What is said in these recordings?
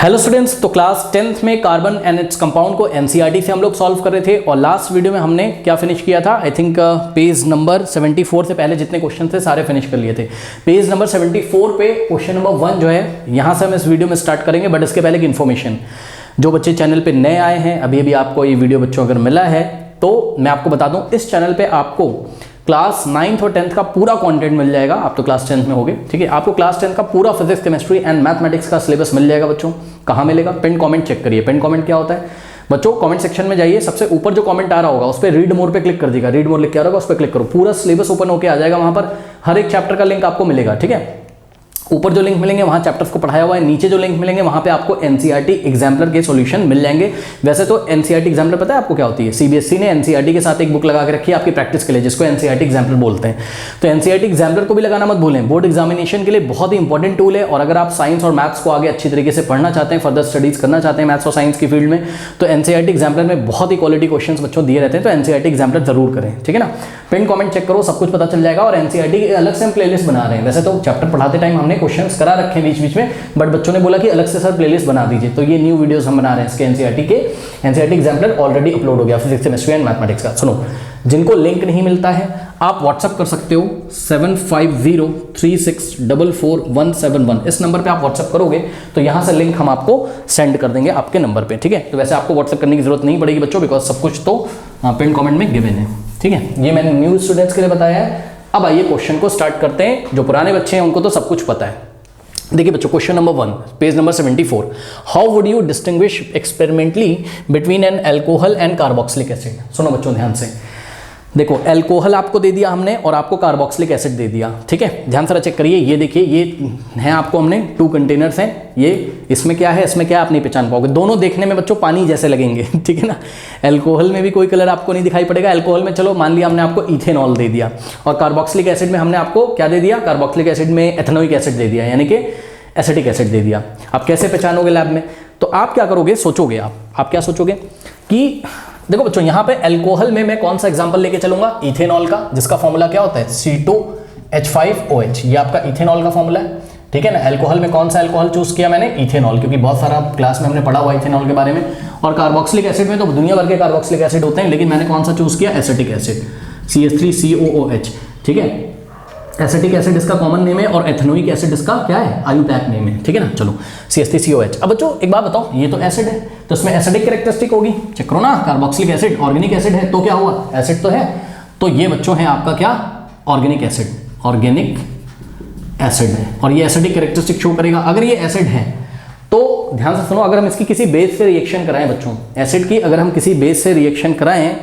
Hello students, तो class 10th में carbon and its compound को एनसीईआरटी से हम लोग सॉल्व कर रहे थे और लास्ट वीडियो में हमने क्या फिनिश किया था। आई थिंक पेज नंबर 74 से पहले जितने क्वेश्चन थे सारे फिनिश कर लिए थे। पेज नंबर 74 पे क्वेश्चन नंबर 1 जो है यहाँ से हम इस वीडियो में स्टार्ट करेंगे। बट इसके पहले की इन्फॉर्मेशन, जो बच्चे चैनल पर नए आए हैं, अभी अभी आपको ये वीडियो बच्चों अगर मिला है तो मैं आपको बता दूँ, इस चैनल पर आपको क्लास 9th और 10th का पूरा कंटेंट मिल जाएगा। आप तो क्लास 10th में होगे, ठीक है। आपको क्लास 10th का पूरा फिजिक्स, केमिस्ट्री एंड मैथमेटिक्स का सिलेबस मिल जाएगा बच्चों। कहाँ मिलेगा? पिन कमेंट चेक करिए। पिन कमेंट क्या होता है बच्चों? कमेंट सेक्शन में जाइए, सबसे ऊपर जो कमेंट आ रहा होगा उस पर रीड मोर पे क्लिक कर दीजिएगा। रीड मोर लिख के आ रहा होगा, उस पर क्लिक करो, पूरा सिलेबस ओपन होकर आ जाएगा। वहां पर हर एक चैप्टर का लिंक आपको मिलेगा, ठीक है। ऊपर जो लिंक मिलेंगे वहां चैप्टर्स को पढ़ाया हुआ है, नीचे जो लिंक मिलेंगे वहां पे आपको एनसीईआरटी एग्जाम्पलर के सॉल्यूशन मिल जाएंगे। वैसे तो एनसीईआरटी एग्जाम्पलर पता है आपको क्या होती है? सीबीएसई ने एनसीईआरटी के साथ एक बुक लगा के रखी है आपकी प्रैक्टिस के लिए, जिसको एनसीईआरटी एग्जाम्पलर बोलते हैं। तो एनसीईआरटी एग्जाम्पलर को भी लगाना मत भूलें, बोर्ड एग्जामिनेशन के लिए बहुत ही इंपॉर्टेंट टूल है। और अगर आप साइंस और मैथ्स को आगे अच्छी तरीके से पढ़ना चाहते हैं, फर्दर स्टडीज करना चाहते हैं मैथ्स और साइंस की फील्ड में, तो एनसीईआरटी एग्जाम्पलर में बहुत ही क्वालिटी क्वेश्चन बच्चों दिए रहते हैं। तो एनसीईआरटी एग्जाम्पलर जरूर करें, ठीक है ना। पिन कमेंट चेक करो, सब कुछ पता चल जाएगा। और एनसीईआरटी की अलग से हम प्लेलिस्ट बना रहे हैं। वैसे तो चैप्टर पढ़ाते टाइम हमने क्वेश्चंस करा रखे बीच बीच में, बट बच्चों ने बोला कि अलग से सर प्लेलिस्ट बना दीजिए, तो ये न्यू वीडियोस हम बना रहे हैं इसके एनसीईआरटी एग्जाम्पलर ऑलरेडी अपलोड हो गया फिजिक्स, केमिस्ट्री एंड मैथमेटिक्स का। सुनो, जिनको लिंक नहीं मिलता है आप व्हाट्सअप कर सकते हो 7503644171। इस नंबर पे आप व्हाट्सअप करोगे तो यहां से लिंक हम आपको सेंड कर देंगे आपके नंबर पे, ठीक है। तो वैसे आपको व्हाट्सअप करने की जरूरत नहीं पड़ेगी बच्चों, बिकॉज सब कुछ तो पिन कमेंट में गिवन है, ठीक है। ये मैंने न्यू स्टूडेंट्स के लिए बताया है। अब आइए क्वेश्चन को स्टार्ट करते हैं। जो पुराने बच्चे हैं उनको तो सब कुछ पता है। देखिए बच्चों, question number 1, page number 74। How would you distinguish experimentally between N alcohol and carboxylic acid? सुनो बच्चों ध्यान से, देखो एल्कोहल आपको दे दिया हमने और आपको कार्बोक्सिलिक एसिड दे दिया, ठीक है। ध्यान से चेक करिए, ये देखिए, ये है आपको हमने 2 कंटेनर्स हैं। ये इसमें क्या है, इसमें क्या, आप नहीं पहचान पाओगे। दोनों देखने में बच्चों पानी जैसे लगेंगे, ठीक है ना। एल्कोहल में भी कोई कलर आपको नहीं दिखाई पड़ेगा। एल्कोहल में चलो मान लिया हमने आपको इथेनॉल दे दिया, और कार्बोक्सिलिक एसिड में हमने आपको क्या दे दिया? कार्बोक्सिलिक एसिड में एथेनोइक एसिड दे दिया, यानी कि एसिटिक एसिड दे दिया। आप कैसे पहचानोगे लैब में? तो आप क्या करोगे, सोचोगे आप क्या सोचोगे कि देखो बच्चों, यहां पे अल्कोहल में मैं कौन सा एग्जांपल लेके चलूंगा? इथेनॉल का, जिसका फॉर्मूला क्या होता है? C2H5OH। ये आपका इथेनॉल का फॉर्मूला है, ठीक है ना। अल्कोहल में कौन सा अल्कोहल चूज किया मैंने? इथेनॉल, क्योंकि बहुत सारा क्लास में हमने पढ़ा हुआ इथेनॉल के बारे में। और कार्बोक्सिलिक एसिड में तो दुनिया भर के कार्बोक्सिलिक एसिड होते हैं, लेकिन मैंने कौन सा चूज किया? एसिटिक एसिड, CH3COOH, ठीक है। एसिटिक एसिड इसका कॉमन नेम है और एथेनोइक एसिड इसका क्या है? आयुपैक नेम है, ठीक है ना। चलो CH3COH। अब बच्चों एक बात बताओ, ये तो एसिड है तो इसमें एसिडिक कैरेक्टरिस्टिक होगी। चेक करो ना, कार्बोक्सिलिक एसिड ऑर्गेनिक एसिड है तो क्या हुआ? एसिड तो है। तो ये बच्चों है आपका क्या? ऑर्गेनिक एसिड, ऑर्गेनिक एसिड है। और ये एसिडिक कैरेक्टरिस्टिक शो करेगा। अगर ये एसिड है तो ध्यान से सुनो, अगर हम इसकी किसी बेस से रिएक्शन कराएं बच्चों, एसिड की अगर हम किसी बेस से रिएक्शन कराएं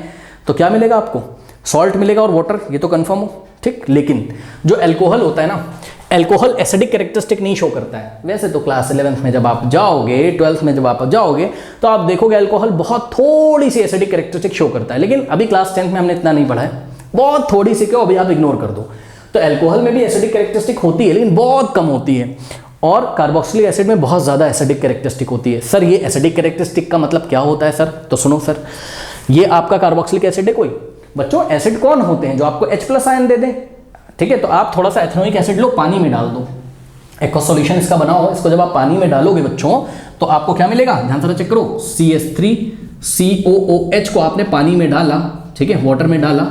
तो क्या मिलेगा आपको? सॉल्ट मिलेगा और वाटर, ये तो कंफर्म हो, ठीक। लेकिन जो अल्कोहल होता है ना, अल्कोहल एसिडिक कैरेक्टरिस्टिक नहीं शो करता है। वैसे तो क्लास 11th में जब आप जाओगे, 12th में जब आप जाओगे तो आप देखोगे अल्कोहल बहुत थोड़ी सी एसिडिक कैरेक्टरिस्टिक शो करता है। लेकिन अभी क्लास 10th में हमने इतना नहीं पढ़ा है, बहुत थोड़ी सी, क्यों? अभी आप इग्नोर कर दो। तो अल्कोहल में भी एसिडिक कैरेक्टरिस्टिक होती है, लेकिन बहुत कम होती है। और कार्बोक्सिलिक एसिड में बहुत ज्यादा एसिडिक कैरेक्टरिस्टिक होती है। सर ये एसिडिक कैरेक्टरिस्टिक का मतलब क्या होता है सर? तो सुनो सर, ये आपका कार्बोक्सिलिक एसिड है कोई। बच्चों एसिड कौन होते हैं? जो आपको H+ आयन दे दें, ठीक है। तो आप थोड़ा सा एथेनोइक एसिड लो, पानी में डाल दो, एक्वस सॉल्यूशन इसका बनाओ। इसको जब आप पानी में डालोगे बच्चों तो आपको क्या मिलेगा? ध्यान से चेक करो, CH3COOH को आपने पानी में डाला, ठीक है, वाटर में डाला,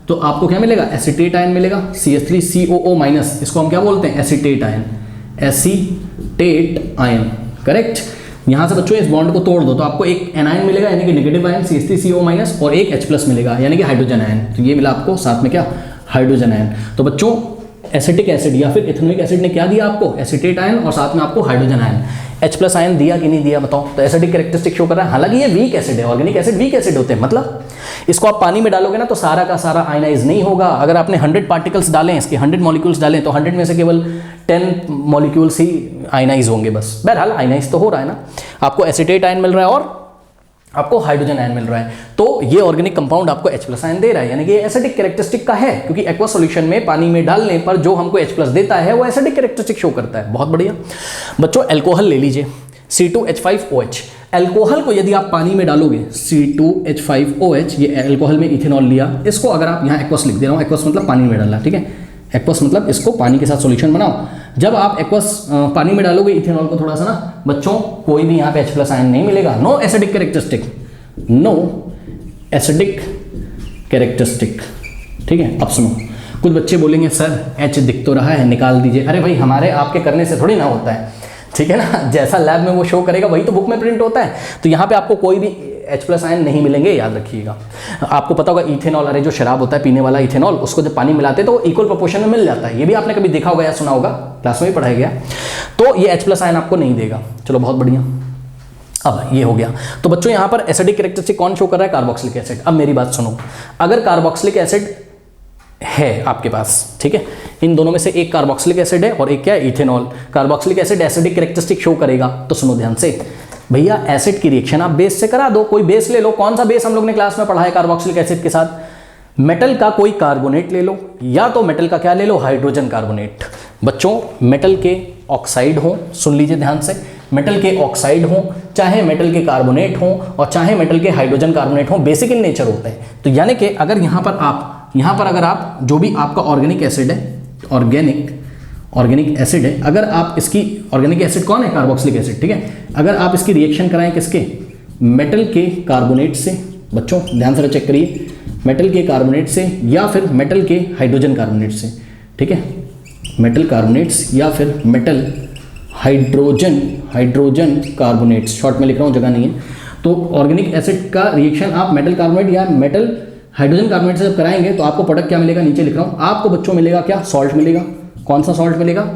तो आपको क्या मिलेगा? एसिटेट आयन मिलेगा, CH3COO-। इसको हम क्या बोलते हैं? Acetate ion, acetate ion, correct. यहां से बच्चों इस बॉन्ड को तोड़ दो तो आपको एक एनायन मिलेगा, यानी कि नेगेटिव आयन CH3CO- और एक H+ मिलेगा, यानी कि हाइड्रोजन आयन। तो ये मिला आपको साथ में क्या? Hydrogen ion. तो बच्चों एसिटिक एसिड या फिर इथेनोइक एसिड ने क्या दिया आपको? एसिटेट आयन और साथ में आपको हाइड्रोजन आयन। H+ आयन दिया कि नहीं दिया बताओ? तो एसिडिक कैरेक्टरिस्टिक शो कर रहा है। हालांकि ये वीक एसिड है, ऑर्गेनिक एसिड वीक एसिड होते हैं। मतलब इसको आप पानी में डालोगे ना तो सारा का सारा आयनाइज नहीं होगा। अगर आपने 100 पार्टिकल्स डालें, इसके 100 मॉलिक्यूल्स डालें, तो 100 में से केवल 10 मॉलिक्यूल्स ही आयनाइज होंगे बस। बहरहाल आयनाइज तो हो रहा है ना। आपको एसिटेट आयन मिल रहा है और आपको हाइड्रोजन आयन मिल रहा है। तो ये ऑर्गेनिक कंपाउंड आपको H+ आयन दे रहा है, यानी कि एसिडिक कैरेक्टरिस्टिक का है, क्योंकि एक्वा सॉल्यूशन में पानी में डालने पर जो हमको H+ देता है वो एसिडिक कैरेक्टरिस्टिक शो करता है। बहुत बढ़िया। बच्चों अल्कोहल ले लीजिए, C2H5OH। अल्कोहल को यदि आप पानी में डालोगे, C2H5OH, ये अल्कोहल में इथेनॉल लिया, इसको अगर आप यहाँ एक्वस लिख दे रहा हूँ, एक्वस मतलब पानी में डालना, ठीक है। एक्वस मतलब इसको पानी के साथ सॉल्यूशन बनाओ। जब आप एक्वस पानी में डालोगे इथेनॉल को थोड़ा सा ना बच्चों, कोई भी यहाँ पे H+ आयन नहीं मिलेगा। No acidic characteristic, no acidic characteristic, ठीक है। अब सुनो, कुछ बच्चे बोलेंगे सर H दिख तो रहा है, निकाल दीजिए। अरे भाई हमारे आपके करने से थोड़ी ना होता है, ठीक है ना। जैसा लैब में वो शो करेगा वही तो बुक में प्रिंट होता है। तो यहाँ पे आपको कोई भी H+ आयन नहीं मिलेंगे, याद रखिएगा। आपको पता होगा इथेनॉल, अरे जो शराब होता है पीने वाला इथेनॉल, उसको जब पानी मिलाते हैं तो वो इक्वल प्रोपोर्शन में मिल जाता है। ये भी आपने कभी देखा होगा या सुना होगा, क्लास में भी पढ़ाया गया। तो ये H+ आयन आपको नहीं देगा। चलो बहुत बढ़िया, अब ये हो गया। तो बच्चों यहाँ पर एसिडिक कैरेक्टरिस्टिक कौन शो कर रहा है? Carboxylic acid. अब मेरी बात सुनो, अगर कार्बोक्सिलिक एसिड है आपके पास, ठीक है, इन दोनों में से एक कार्बोक्सिलिक एसिड है और एक क्या है? Ethanol. Carboxylic acid acidic characteristic show करेगा। तो सुनो ध्यान से भैया, एसिड की रिएक्शन आप बेस से करा दो, कोई बेस ले लो। कौन सा बेस हम लोग ने क्लास में पढ़ा है कार्बोक्सिलिक एसिड के साथ? मेटल का कोई कार्बोनेट ले लो, या तो मेटल का क्या ले लो? Hydrogen carbonate. बच्चों मेटल के ऑक्साइड हो, सुन लीजिए ध्यान से, मेटल के ऑक्साइड हो, चाहे मेटल के कार्बोनेट हो और चाहे मेटल के हाइड्रोजन कार्बोनेट हो, बेसिक इन नेचर होते हैं। तो यानी कि अगर यहाँ पर अगर आप जो भी आपका ऑर्गेनिक एसिड है, ऑर्गेनिक एसिड है, अगर आप इसकी, ऑर्गेनिक एसिड कौन है? कार्बोक्सिलिक एसिड, ठीक है। अगर आप इसकी रिएक्शन कराएं किसके? मेटल के कार्बोनेट से। बच्चों ध्यान से चेक करिए, मेटल के कार्बोनेट से या फिर मेटल के हाइड्रोजन कार्बोनेट से, ठीक है। मेटल कार्बोनेट्स या फिर मेटल हाइड्रोजन कार्बोनेट्स, शॉर्ट में लिख रहा हूँ, जगह नहीं है। तो ऑर्गेनिक एसिड का रिएक्शन आप मेटल कार्बोनेट या मेटल हाइड्रोजन कार्बोनेट से जब कराएंगे तो आपको प्रोडक्ट क्या मिलेगा? नीचे लिख रहा हूँ, आपको बच्चों मिलेगा क्या? सॉल्ट मिलेगा। कौन सा सॉल्ट मिलेगा?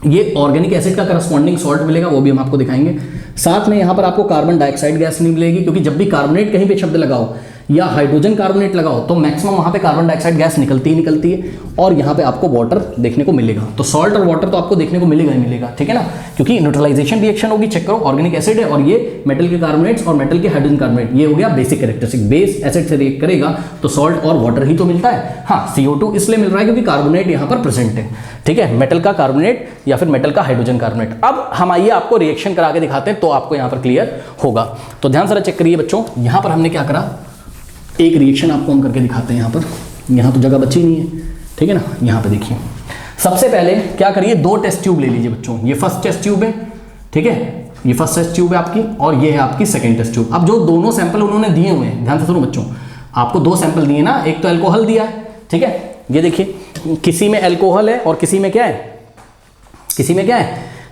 ये ऑर्गेनिक एसिड का करस्पॉन्डिंग सॉल्ट मिलेगा, वो भी हम आपको दिखाएंगे। साथ में यहाँ पर आपको कार्बन डाइऑक्साइड गैस नहीं मिलेगी, क्योंकि जब भी कार्बोनेट कहीं पे शब्द लगाओ या हाइड्रोजन कार्बोनेट लगाओ तो मैक्सिमम वहाँ पे कार्बन डाइऑक्साइड गैस निकलती है। और यहाँ पे आपको वाटर देखने को मिलेगा। तो सॉल्ट और वाटर तो आपको देखने को मिलेगा ही मिलेगा, ठीक है ना, क्योंकि न्यूट्रलाइजेशन रिएक्शन होगी। चेक करो, ऑर्गेनिक एसिड है और ये मेटल के कार्बोनेट्स और मेटल के हाइड्रोजन कार्बोनेट, ये हो गया बेसिक कैरेक्टरिस्टिक। बेस एसिड से रिएक्ट करेगा तो सॉल्ट और वाटर ही तो मिलता है। हाँ, CO2 इसलिए मिल रहा है क्योंकि कार्बोनेट यहाँ पर प्रेजेंट है, ठीक है, मेटल का कार्बोनेट या फिर मेटल का हाइड्रोजन कार्बोनेट। अब हम आइए आपको रिएक्शन करा के दिखाते हैं तो आपको यहाँ पर क्लियर होगा। तो ध्यान से चेक करिए बच्चों, यहाँ पर हमने क्या करा, एक रिएक्शन आपको हम करके दिखाते हैं। यहाँ तो जगह बची नहीं है, ठीक है ना। यहाँ पे देखिए, सबसे पहले क्या करिए, 2 टेस्ट ट्यूब ले लीजिए बच्चों। ये फर्स्ट टेस्ट ट्यूब है, ठीक है, ये फर्स्ट टेस्ट ट्यूब है आपकी, और ये है आपकी सेकंड टेस्ट ट्यूब। अब जो दोनों सैंपल उन्होंने दिए हुए हैं, ध्यान से सुनो बच्चों, आपको 2 सैंपल दिए ना, एक तो अल्कोहल दिया है, ठीक है, ये देखिए, किसी में अल्कोहल है और किसी में क्या है,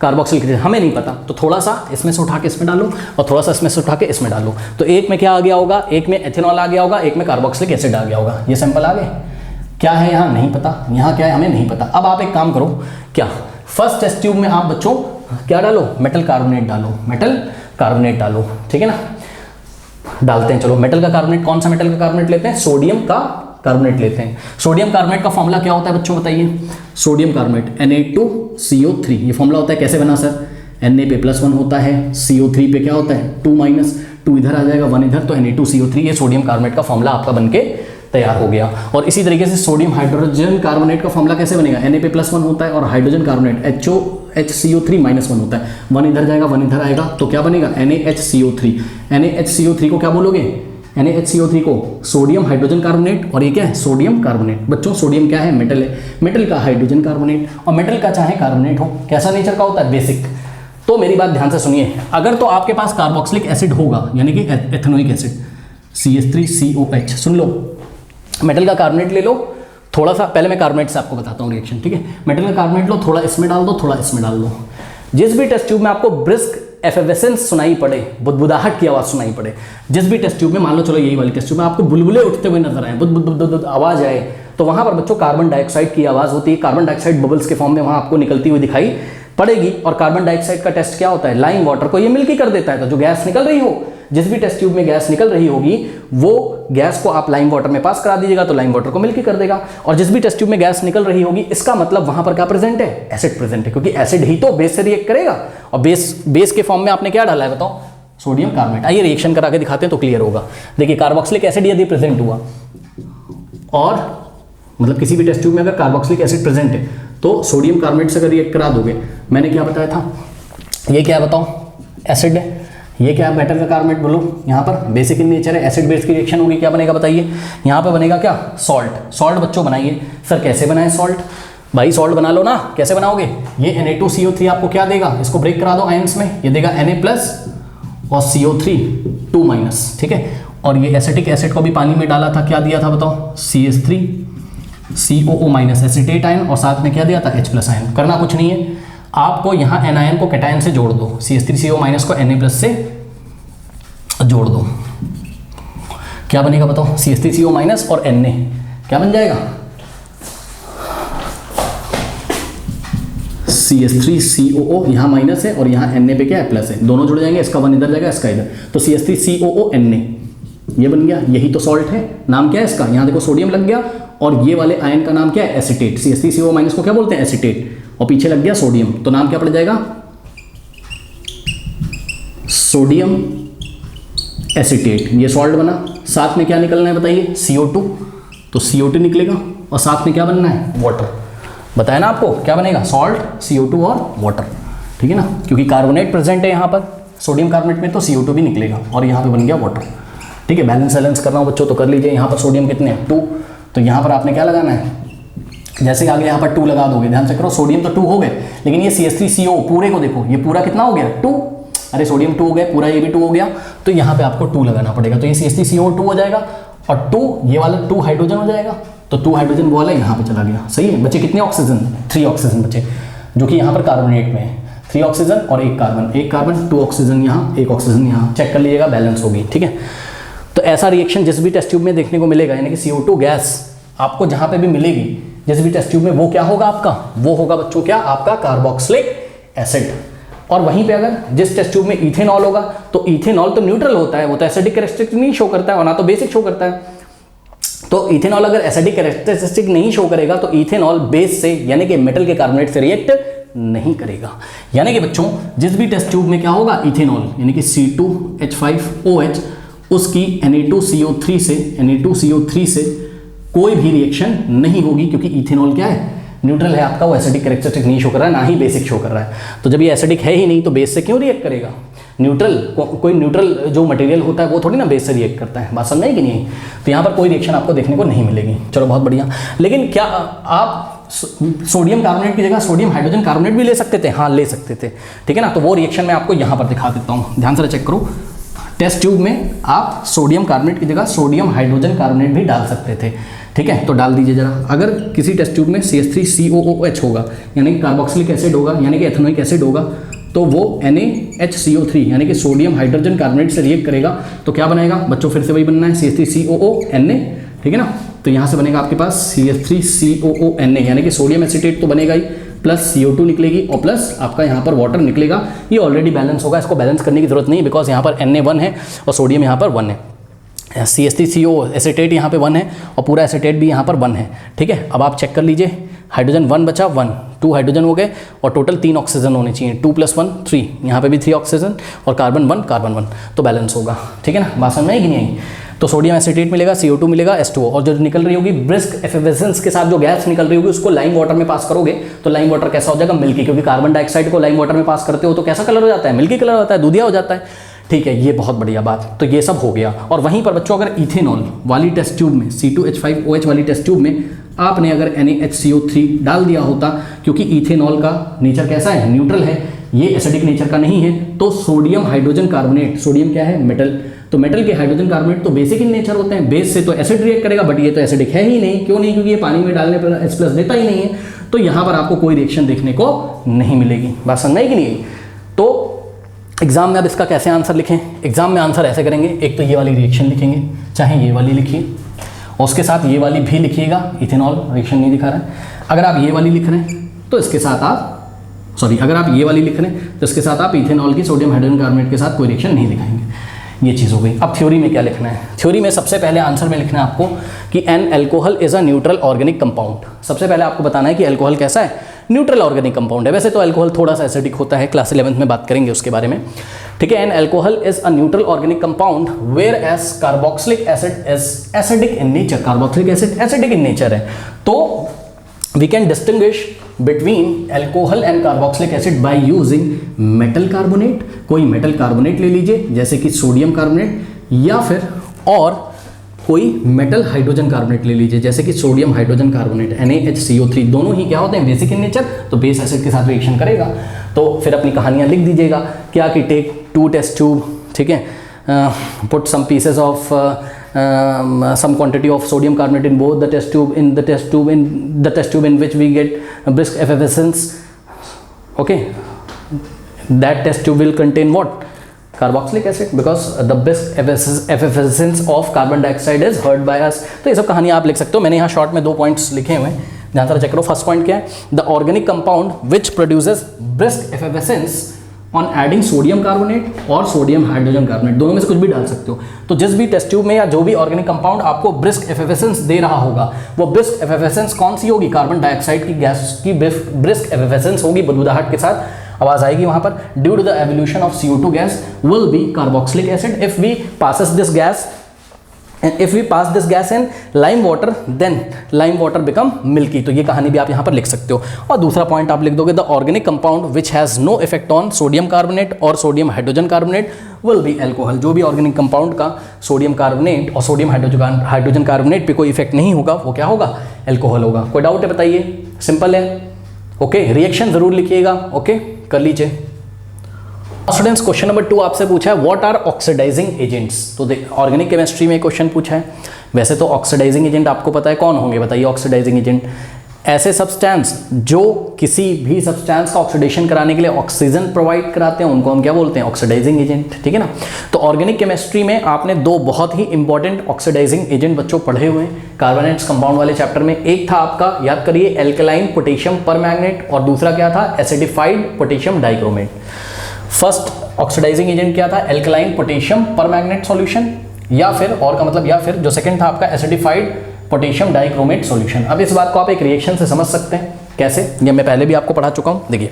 कार्बोक्सिलिक एसिड। हमें नहीं पता, तो थोड़ा सा इसमें से उठा के इसमें डालो और थोड़ा सा इसमें से उठा के इसमें डालो। तो एक में क्या आ गया होगा? एक में एथेनॉल आ गया होगा, एक में कार्बोक्सिलिक एसिड आ गया होगा। ये सैंपल आ गए। क्या है यहाँ नहीं पता, यहाँ क्या है हमें नहीं पता। अब आप एक काम करो, क्या फर्स्ट टेस्ट ट्यूब में आप बच्चों क्या डालो? मेटल कार्बोनेट डालो, ठीक है ना। डालते हैं, चलो मेटल का कार्बोनेट, कौन सा मेटल का कार्बोनेट लेते हैं? सोडियम का कार्बोनेट लेते हैं। सोडियम कार्बोनेट का फॉर्मूला क्या होता है बच्चों बताइए? सोडियम कार्बोनेट Na2CO3, ये फॉर्मूला होता है। कैसे बना सर? Na पे +1 होता है, CO3 पे क्या होता है? 2 - 2 इधर आ जाएगा, 1 इधर, तो Na2CO3, ये सोडियम कार्बोनेट का फॉर्मूला आपका बनके तैयार हो गया। और इसी तरीके से सोडियम हाइड्रोजन कार्बोनेट का फॉर्मूला कैसे बनेगा? Na पे +1 होता है और हाइड्रोजन कार्बोनेट HCO3 -1 होता है, 1 इधर जाएगा 1 इधर आएगा, तो क्या बनेगा? NaHCO3। NaHCO3 को क्या बोलोगे? NaHCO3 को सोडियम हाइड्रोजन कार्बोनेट, और ये क्या है? Sodium carbonate. बच्चों सोडियम क्या है? मेटल है, मेटल का हाइड्रोजन कार्बोनेट, और मेटल का चाहे कार्बोनेट हो, कैसा नेचर का होता है? बेसिक। तो मेरी बात ध्यान से सुनिए, अगर तो आपके पास कार्बोक्सिलिक एसिड होगा, यानी कि एथेनोइक एसिड, CH3COH, सुन लो, मेटल का कार्बोनेट ले लो थोड़ा सा। पहले मैं कार्बोनेट से आपको बताता हूँ रिएक्शन, ठीक है। मेटल का कार्बोनेट लो, थोड़ा इसमें डाल दो, थोड़ा इसमें डाल दो। जिस भी टेस्ट ट्यूब में आपको ब्रिस्क एफेवेसेंस सुनाई पड़े, बुदबुदाहट की आवाज सुनाई पड़े, जिस भी टेस्ट ट्यूब में, मान लो चलो यही वाली टेस्ट ट्यूब में आपको बुलबुले उठते हुए नजर आए, बुद बुद बुद बुद आवाज आए, तो वहां पर बच्चों कार्बन डाइऑक्साइड की आवाज होती है। कार्बन डाइऑक्साइड बबल्स के फॉर्म में वहां आपको निकलती हुई दिखाई पड़ेगी। और कार्बन डाइऑक्साइड का टेस्ट क्या होता है? लाइम वाटर को ये मिल्की कर देता है। तो जो गैस निकल रही हो, जिस भी टेस्ट ट्यूब में गैस निकल रही होगी, वो गैस को आप लाइम वाटर में पास करा दीजिएगा तो लाइम वाटर को मिल्की कर देगा। और जिस भी टेस्ट ट्यूब में गैस निकल रही होगी, इसका मतलब वहां पर क्या प्रेजेंट है? एसिड प्रेजेंट है, क्योंकि एसिड ही तो बेस से रिएक्ट करेगा। और बेस के फॉर्म में आपने क्या डाला है बताओ? Sodium carbonate. आइए रिएक्शन करा के दिखाते हैं तो क्लियर होगा। देखिए कार्बोक्सिलिक एसिड यदि प्रेजेंट हुआ, और मतलब किसी भी टेस्ट ट्यूब में अगर कार्बोक्सिलिक एसिड प्रेजेंट है तो सोडियम कार्बोनेट से अगर रिएक्ट करा दोगे, मैंने क्या बताया था? ये क्या है बताओ? एसिड है, ये क्या मेटल का कार्बोनेट बोलो, यहाँ पर बेसिक इन नेचर है, एसिड बेस की रिएक्शन होगी, क्या बनेगा बताइए, यहाँ पर बनेगा क्या, सॉल्ट। सॉल्ट बच्चों बनाइए। सर कैसे बनाए सॉल्ट, भाई सॉल्ट बना लो ना, कैसे बनाओगे, ये Na2CO3 आपको क्या देगा, इसको ब्रेक करा दो आयंस में, ये देगा Na+ और CO3 2-, ठीक है। और ये एसिटिक एसिड को भी पानी में डाला था, क्या दिया था बताओ, CH3 COO- एसिटेट आयन, और साथ में क्या दिया था, H+ आयन। करना कुछ नहीं है, आपको यहाँ एनायन को कैटायन से जोड़ दो, CH3CO- को Na+ से जोड़ दो, क्या बनेगा बताओ, CH3CO- और Na क्या बन जाएगा, CH3COO, यहाँ माइनस है और यहाँ Na पे क्या है, प्लस है, दोनों जुड़ जाएंगे, इसका 1 इधर जाएगा, इसका इधर, तो CH3COO Na ये बन गया। यही तो सॉल्ट है, नाम क्या है इसका, यहाँ देखो सोडियम लग गया, और ये वाले आयन का नाम क्या है, एसिटेट। CH3CO- को क्या बोलते हैं, एसिटेट, और पीछे लग गया सोडियम, तो नाम क्या पड़ जाएगा, सोडियम एसिटेट। ये सॉल्ट बना, साथ में क्या निकलना है बताइए, CO2, तो CO2 निकलेगा, और साथ में क्या बनना है, वाटर। बताया ना आपको क्या बनेगा, सॉल्ट, CO2 और वाटर, ठीक है ना, क्योंकि कार्बोनेट प्रेजेंट है यहाँ पर सोडियम कार्बोनेट में, तो CO2 भी निकलेगा, और यहाँ पे बन गया वाटर, ठीक है। बैलेंस वैलेंस करना हो बच्चों तो कर लीजिए। यहाँ पर सोडियम कितने हैं, 2, तो यहाँ पर आपने क्या लगाना है, जैसे आगे यहाँ पर 2 लगा दोगे, ध्यान से करो, सोडियम तो 2 हो गए, लेकिन ये CH3CO पूरे को देखो, ये पूरा कितना हो गया, 2, अरे सोडियम 2 हो गया, पूरा ये भी 2 हो गया, तो यहाँ पे आपको 2 लगाना पड़ेगा, तो ये CH3CO 2 हो जाएगा, और 2 ये वाला 2 हाइड्रोजन हो जाएगा, तो 2 हाइड्रोजन वो वाला यहाँ पे चला गया, सही है। बचे कितने ऑक्सीजन, 3 ऑक्सीजन बचे, जो कि यहाँ पर कार्बोनेट में है, 3 ऑक्सीजन और 1 कार्बन, 1 कार्बन 2 ऑक्सीजन यहाँ, 1 ऑक्सीजन यहाँ, चेक कर लीजिएगा, बैलेंस होगी, ठीक है। तो ऐसा रिएक्शन जिस भी टेस्ट ट्यूब में देखने को मिलेगा, यानी कि CO2 गैस आपको जहाँ पे भी मिलेगी जिस भी टेस्ट ट्यूब में, वो क्या होगा आपका, वो होगा बच्चों क्या, आपका कार्बोक्सिलिक एसिड। और वहीं पे अगर जिस टेस्ट ट्यूब में इथेनॉल होगा, तो इथेनॉल तो न्यूट्रल होता है, वो तो एसिडिक कैरेक्टरिस्टिक नहीं शो करता है, और ना तो बेसिक शो करता है। तो इथेनॉल अगर एसिडिक कैरेक्टरिस्टिक नहीं शो करेगा, तो इथेनॉल बेस से यानी कि मेटल के कार्बोनेट से रिएक्ट नहीं करेगा। यानी कि बच्चों जिस भी टेस्ट ट्यूब में क्या होगा, इथेनॉल यानी कि C2H5OH, उसकी Na2CO3 से कोई भी रिएक्शन नहीं होगी, क्योंकि इथेनॉल क्या है, न्यूट्रल है आपका, वो एसिडिक कैरेक्टरिस्टिक नहीं शो कर रहा है, ना ही बेसिक शो कर रहा है। तो जब ये एसिडिक है ही नहीं, तो बेस से क्यों रिएक्ट करेगा, न्यूट्रल कोई न्यूट्रल जो मटेरियल होता है वो थोड़ी ना बेस से रिएक्ट करता है, बात समझ में कि नहीं। तो यहाँ पर कोई रिएक्शन आपको देखने को नहीं मिलेगी। चलो बहुत बढ़िया। लेकिन क्या आप सोडियम कार्बोनेट की जगह सोडियम हाइड्रोजन कार्बोनेट भी ले सकते थे? हाँ ले सकते थे, ठीक है ना। तो वो रिएक्शन मैं आपको यहाँ पर दिखा देता हूँ, ध्यान से चेक करो। टेस्ट ट्यूब में आप सोडियम कार्बोनेट की जगह सोडियम हाइड्रोजन कार्बोनेट भी डाल सकते थे, ठीक है। तो डाल दीजिए जरा। अगर किसी टेस्ट ट्यूब में CH3COOH होगा, यानी कि कार्बोक्सिलिक एसिड होगा, यानी कि एथेनोइक एसिड होगा, तो वो NaHCO3 यानी कि सोडियम हाइड्रोजन कार्बोनेट से रिएक्ट करेगा, तो क्या बनेगा बच्चों, फिर से वही बनना है, CH3COONA, ठीक है ना। तो यहाँ से बनेगा आपके पास CH3COONA यानी कि सोडियम एसिटेट तो बनेगा ही, प्लस CO2 निकलेगी और प्लस आपका यहाँ पर वाटर निकलेगा। ये ऑलरेडी बैलेंस होगा, इसको बैलेंस करने की जरूरत नहीं, बिकॉज यहाँ पर Na 1 है और सोडियम यहाँ पर 1 है। CH3CO एसिटेट यहाँ पे 1 है और पूरा एसिटेट भी यहाँ पर 1 है, ठीक है। अब आप चेक कर लीजिए, हाइड्रोजन 1 बचा, 1 2 हाइड्रोजन हो गए और टोटल 3 ऑक्सीजन होने चाहिए, 2 + 1 3, यहाँ पे भी 3 ऑक्सीजन और कार्बन 1 तो बैलेंस होगा, ठीक है ना। बात समझ में आई कि नहीं आई। तो सोडियम एसिटेट मिलेगा, CO2 मिलेगा, H2O, और जो निकल रही होगी ब्रिस्क एफिवेसेंस के साथ जो गैस निकल रही होगी उसको लाइम वाटर में पास करोगे, तो लाइम वाटर कैसा हो जाएगा, मिल्की, क्योंकि कार्बन डाइऑक्साइड को लाइम वाटर में पास करते हो तो कैसा कलर हो जाता है, मिल्की कलर होता है, दूधिया हो जाता है, ठीक है। ये बहुत बढ़िया बात, तो ये सब हो गया। और वहीं पर बच्चों अगर इथेनॉल वाली टेस्ट ट्यूब में C2H5OH वाली टेस्ट ट्यूब में आपने अगर NaHCO3 डाल दिया होता, क्योंकि इथेनॉल का नेचर कैसा है, न्यूट्रल है, ये एसिडिक नेचर का नहीं है, तो सोडियम हाइड्रोजन कार्बोनेट, सोडियम क्या है, मेटल, तो मेटल के हाइड्रोजन कार्बोनेट तो बेसिक इन नेचर होते हैं, बेस से तो एसिड रिएक्ट करेगा, बट ये तो एसिडिक है ही नहीं। क्यों नहीं, क्योंकि ये पानी में डालने पर H+ देता ही नहीं है, तो यहाँ पर आपको कोई रिएक्शन देखने को नहीं मिलेगी। बात समझ में आई कि नहीं। तो एग्जाम में अब इसका कैसे आंसर लिखें, एग्जाम में आंसर ऐसे करेंगे, एक तो ये वाली रिएक्शन लिखेंगे, चाहे ये वाली लिखिए और उसके साथ ये वाली भी लिखिएगा, इथेनॉल रिएक्शन नहीं दिखा रहा है। अगर आप ये वाली लिख रहे हैं तो इसके साथ आप अगर आप ये वाली लिख रहे हैं तो इसके साथ आप इथेनॉल की सोडियम हाइड्रोजन कार्बोनेट के साथ कोई रिएक्शन नहीं दिखाएंगे। ये चीज़ हो गई। अब थ्योरी में क्या लिखना है, थ्योरी में सबसे पहले आंसर में लिखना है आपको कि N alcohol is a neutral organic compound. सबसे पहले आपको बताना है कि एल्कोहल कैसा है, न्यूट्रल ऑर्गेनिक कंपाउंड है। वैसे तो एल्कोहल थोड़ा सा एसिडिक होता है, क्लास 11th में बात करेंगे उसके बारे में, ठीक है। An alcohol is a neutral organic compound whereas carboxylic acid is acidic in nature. Carboxylic acid acidic in nature है। तो we can distinguish between alcohol and carboxylic acid by using metal carbonate, कोई metal carbonate ले लीजिए जैसे कि sodium carbonate, या फिर और कोई मेटल हाइड्रोजन कार्बोनेट ले लीजिए जैसे कि सोडियम हाइड्रोजन कार्बोनेट NaHCO3। दोनों ही क्या होते हैं, बेसिक इन नेचर, तो बेस एसिड के साथ रिएक्शन करेगा। तो फिर अपनी कहानियाँ लिख दीजिएगा क्या कि टेक 2 टेस्ट ट्यूब, ठीक है, put some pieces of some quantity of sodium carbonate in both the test tube in which we get brisk effervescence. Okay, that test tube will contain what? Carboxylic acid, because the brisk effervescence of carbon dioxide is heard by us. तो ये सब कहानी आप लिख सकते हो। मैंने यहाँ शॉर्ट में 2 पॉइंट्स लिखे हुए हैं, ध्यान से चेक करो। फर्स्ट पॉइंट क्या है, the organic compound which produces brisk effervescence on adding sodium carbonate और सोडियम हाइड्रोजन कार्बोनेट, दोनों में से कुछ भी डाल सकते हो। तो जिस भी टेस्ट ट्यूब में या जो भी ऑर्गेनिक कंपाउंड आपको ब्रिस्क एफेफेसेंस दे रहा होगा, वो ब्रिस्क एफेफेसेंस कौन सी होगी? कार्बन डाइऑक्साइड की गैस की ब्रिस्क एफेफेसेंस होगी, बदबूदाहट के साथ आवाज आएगी वहां पर। Due to the evolution of CO2 gas will be carboxylic acid. If we passes this gas and if we pass this gas in lime water, then lime water become milky। तो ये कहानी भी आप यहाँ पर लिख सकते हो। और दूसरा पॉइंट आप लिख दोगे, the organic compound which has no effect on sodium carbonate और sodium hydrogen carbonate will be alcohol. जो भी ऑर्गेनिक कंपाउंड का सोडियम कार्बोनेट और सोडियम हाइड्रोजन कार्बोनेट पे कोई इफेक्ट नहीं होगा, वो क्या होगा? एल्कोहल होगा। कोई डाउट है बताइए? सिंपल है। ओके, रिएक्शन जरूर लिखिएगा। ओके, कर लीजिए। स्टूडेंट्स, क्वेश्चन नंबर 2 आपसे पूछा है व्हाट आर ऑक्सीडाइजिंग एजेंट्स। तो ऑर्गेनिक केमिस्ट्री में क्वेश्चन पूछा है। वैसे तो ऑक्सीडाइजिंग एजेंट आपको पता है कौन होंगे, बताइए। ऑक्सीडाइजिंग एजेंट ऐसे सब्सटेंस जो किसी भी सब्सटेंस का ऑक्सीडेशन कराने के लिए ऑक्सीजन प्रोवाइड कराते हैं, उनको हम क्या बोलते हैं? ऑक्सीडाइजिंग एजेंट, ठीक है ना। तो ऑर्गेनिक केमिस्ट्री में आपने 2 बहुत ही इंपॉर्टेंट ऑक्सीडाइजिंग एजेंट बच्चों पढ़े हुए हैं कार्बोनेट्स कंपाउंड वाले चैप्टर में। एक था आपका, याद करिए, एल्कलाइन पोटेशियम परमैंगनेट, और दूसरा क्या था? Acidified potassium dichromate. First oxidising agent क्या था? एल्कलाइन पोटेशियम परमैंगनेट सॉल्यूशन, या फिर और का मतलब, या फिर जो सेकंड था आपका एसिडिफाइड पोटेशियम डाइक्रोमेट सॉल्यूशन। अब इस बात को आप एक रिएक्शन से समझ सकते हैं। कैसे? ये मैं पहले भी आपको पढ़ा चुका हूं। देखिए,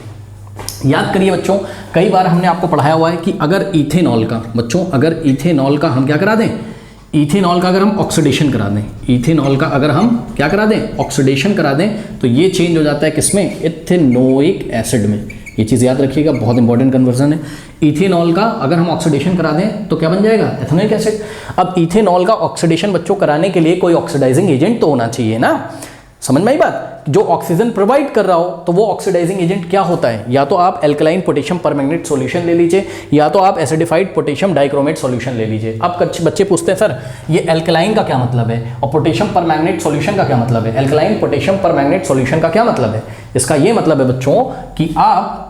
याद करिए बच्चों, कई बार हमने आपको पढ़ाया हुआ है कि अगर इथेनॉल का, बच्चों अगर इथेनॉल का हम क्या करा दें? इथेनॉल का अगर हम ऑक्सीडेशन करा दें, इथेनॉल का अगर हम क्या करा दें? ऑक्सीडेशन करा दें, तो ये चेंज हो जाता है किसमें? इथेनोइक एसिड में। ये चीज़ याद रखिएगा, बहुत इंपॉर्टेंट कन्वर्जन है। इथेनॉल का अगर हम ऑक्सीडेशन करा दें तो क्या बन जाएगा? Ethanoic acid. अब इथेनॉल का ऑक्सीडेशन बच्चों कराने के लिए कोई ऑक्सीडाइजिंग एजेंट तो होना चाहिए ना। समझ में आई बात? जो ऑक्सीजन प्रोवाइड कर रहा हो, तो वो ऑक्सीडाइजिंग एजेंट क्या होता है? या तो आप एल्कलाइन पोटेशियम परमैंगनेट सॉल्यूशन ले लीजिए, या तो आप एसिडिफाइड पोटेशियम डाइक्रोमेट सॉल्यूशन ले लीजिए। अब बच्चे पूछते हैं, सर ये एल्कलाइन का क्या मतलब है और पोटेशियम परमैंगनेट सॉल्यूशन का क्या मतलब है? एल्कलाइन पोटेशियम परमैंगनेट सॉल्यूशन का क्या मतलब है? इसका ये मतलब है बच्चों कि आप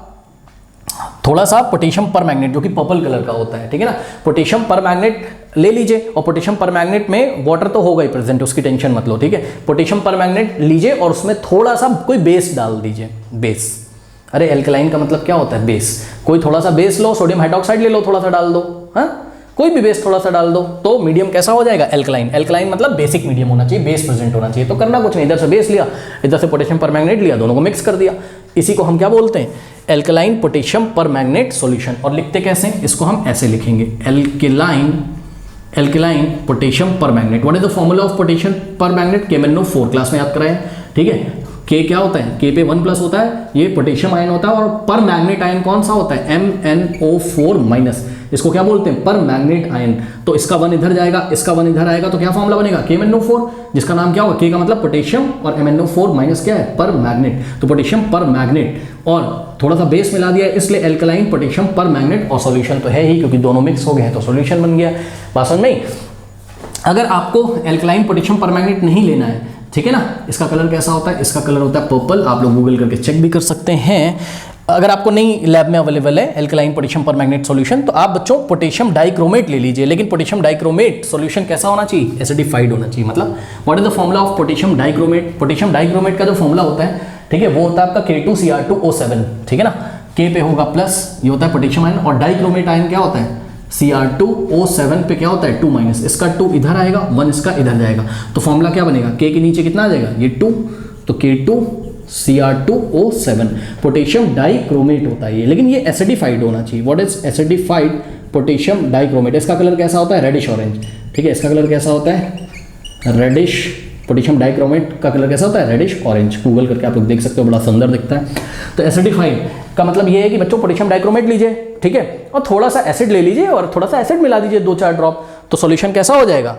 थोड़ा सा पोटेशियम परमैंगनेट, जो कि पर्पल कलर का होता है, ठीक है ना, पोटेशियम परमैंगनेट ले लीजिए, और पोटेशियम परमैंगनेट में वाटर तो होगा ही प्रेजेंट, उसकी टेंशन मत लो, ठीक है। पोटेशियम परमैंगनेट लीजिए और उसमें थोड़ा सा कोई बेस डाल दीजिए। बेस, अरे एल्कलाइन का मतलब क्या होता है? बेस। कोई थोड़ा सा बेस लो, सोडियम हाइड्रोक्साइड ले लो, थोड़ा सा डाल दो, हाँ, कोई भी बेस थोड़ा सा डाल दो, तो मीडियम कैसा हो जाएगा? एल्कलाइन। एल्कलाइन मतलब बेसिक मीडियम होना चाहिए, बेस प्रेजेंट होना चाहिए। तो करना कुछ नहीं, इधर से बेस लिया, इधर से पोटेशियम परमैंगनेट लिया, दोनों को मिक्स कर दिया। इसी को हम क्या बोलते हैं? Alkaline potassium permanganate solution. और लिखते कैसे? इसको हम ऐसे लिखेंगे, alkaline potassium permanganate. What is the formula of potassium permanganate? KMnO4 class में याद कराया, ठीक है। K क्या होता है? K पे 1+ होता है, ये पोटेशियम आयन होता है, और परमैंगनेट आयन कौन सा होता है? MnO4-। इसको क्या बोलते हैं? Permanganate ion. तो इसका 1 इधर जाएगा, इसका 1 इधर आएगा, तो क्या फॉर्मूला बनेगा? KMnO4, जिसका नाम क्या होगा? K का मतलब पोटेशियम और MnO4- क्या है? परमैंगनेट। तो पोटेशियम परमैंगनेट, और थोड़ा सा बेस मिला दिया, इसलिए एल्कलाइन पोटेशियम परमैंगनेट, और सॉल्यूशन तो है ही, क्योंकि दोनों मिक्स हो गए हैं तो सॉल्यूशन बन गया। बात समझ में आई? अगर आपको एल्कलाइन पोटेशियम परमैंगनेट नहीं लेना है, ठीक है ना, इसका कलर कैसा होता है? इसका कलर होता है पर्पल। आप लोग गूगल करके चेक भी कर सकते हैं। अगर आपको नहीं लैब में अवेलेबल है एल्कलाइन पोटेशियम परमैंगनेट सॉल्यूशन, तो आप बच्चों पोटेशियम डाइक्रोमेट ले लीजिए। लेकिन पोटेशियम डाइक्रोमेट सॉल्यूशन कैसा होना चाहिए? एसिडिफाइड होना चाहिए। मतलब what is the formula of potassium dichromate? Potassium dichromate का जो फॉर्मूला होता है, ठीक है, वो होता है आपका K2Cr2O7, ठीक है ना। K पे होगा प्लस, ये होता है पोटेशियम आयन, और डाइक्रोमेट आयन क्या होता है? Cr2O7 पे क्या होता है? 2-। इसका 2 इधर आएगा, 1 इसका इधर जाएगा, तो फॉर्मूला क्या बनेगा? K के नीचे कितना आ जाएगा? ये 2, तो K2Cr2O7 पोटेशियम डाइक्रोमेट होता है ये, लेकिन ये एसिडिफाइड होना चाहिए। What is acidified potassium dichromate? इसका कलर कैसा होता है? रेडिश ऑरेंज, ठीक है। इसका कलर कैसा होता है? रेडिश पोटेशियम डाइक्रोमेट का कलर कैसा होता है? Reddish orange. गूगल करके आप लोग देख सकते हो, बड़ा सुंदर दिखता है। तो एसिडिफाइड का मतलब ये है कि बच्चों पोटेशियम डाइक्रोमेट लीजिए, ठीक है, और थोड़ा सा एसिड ले लीजिए और थोड़ा सा एसिड मिला दीजिए 2-4 ड्रॉप, तो सॉल्यूशन कैसा हो जाएगा?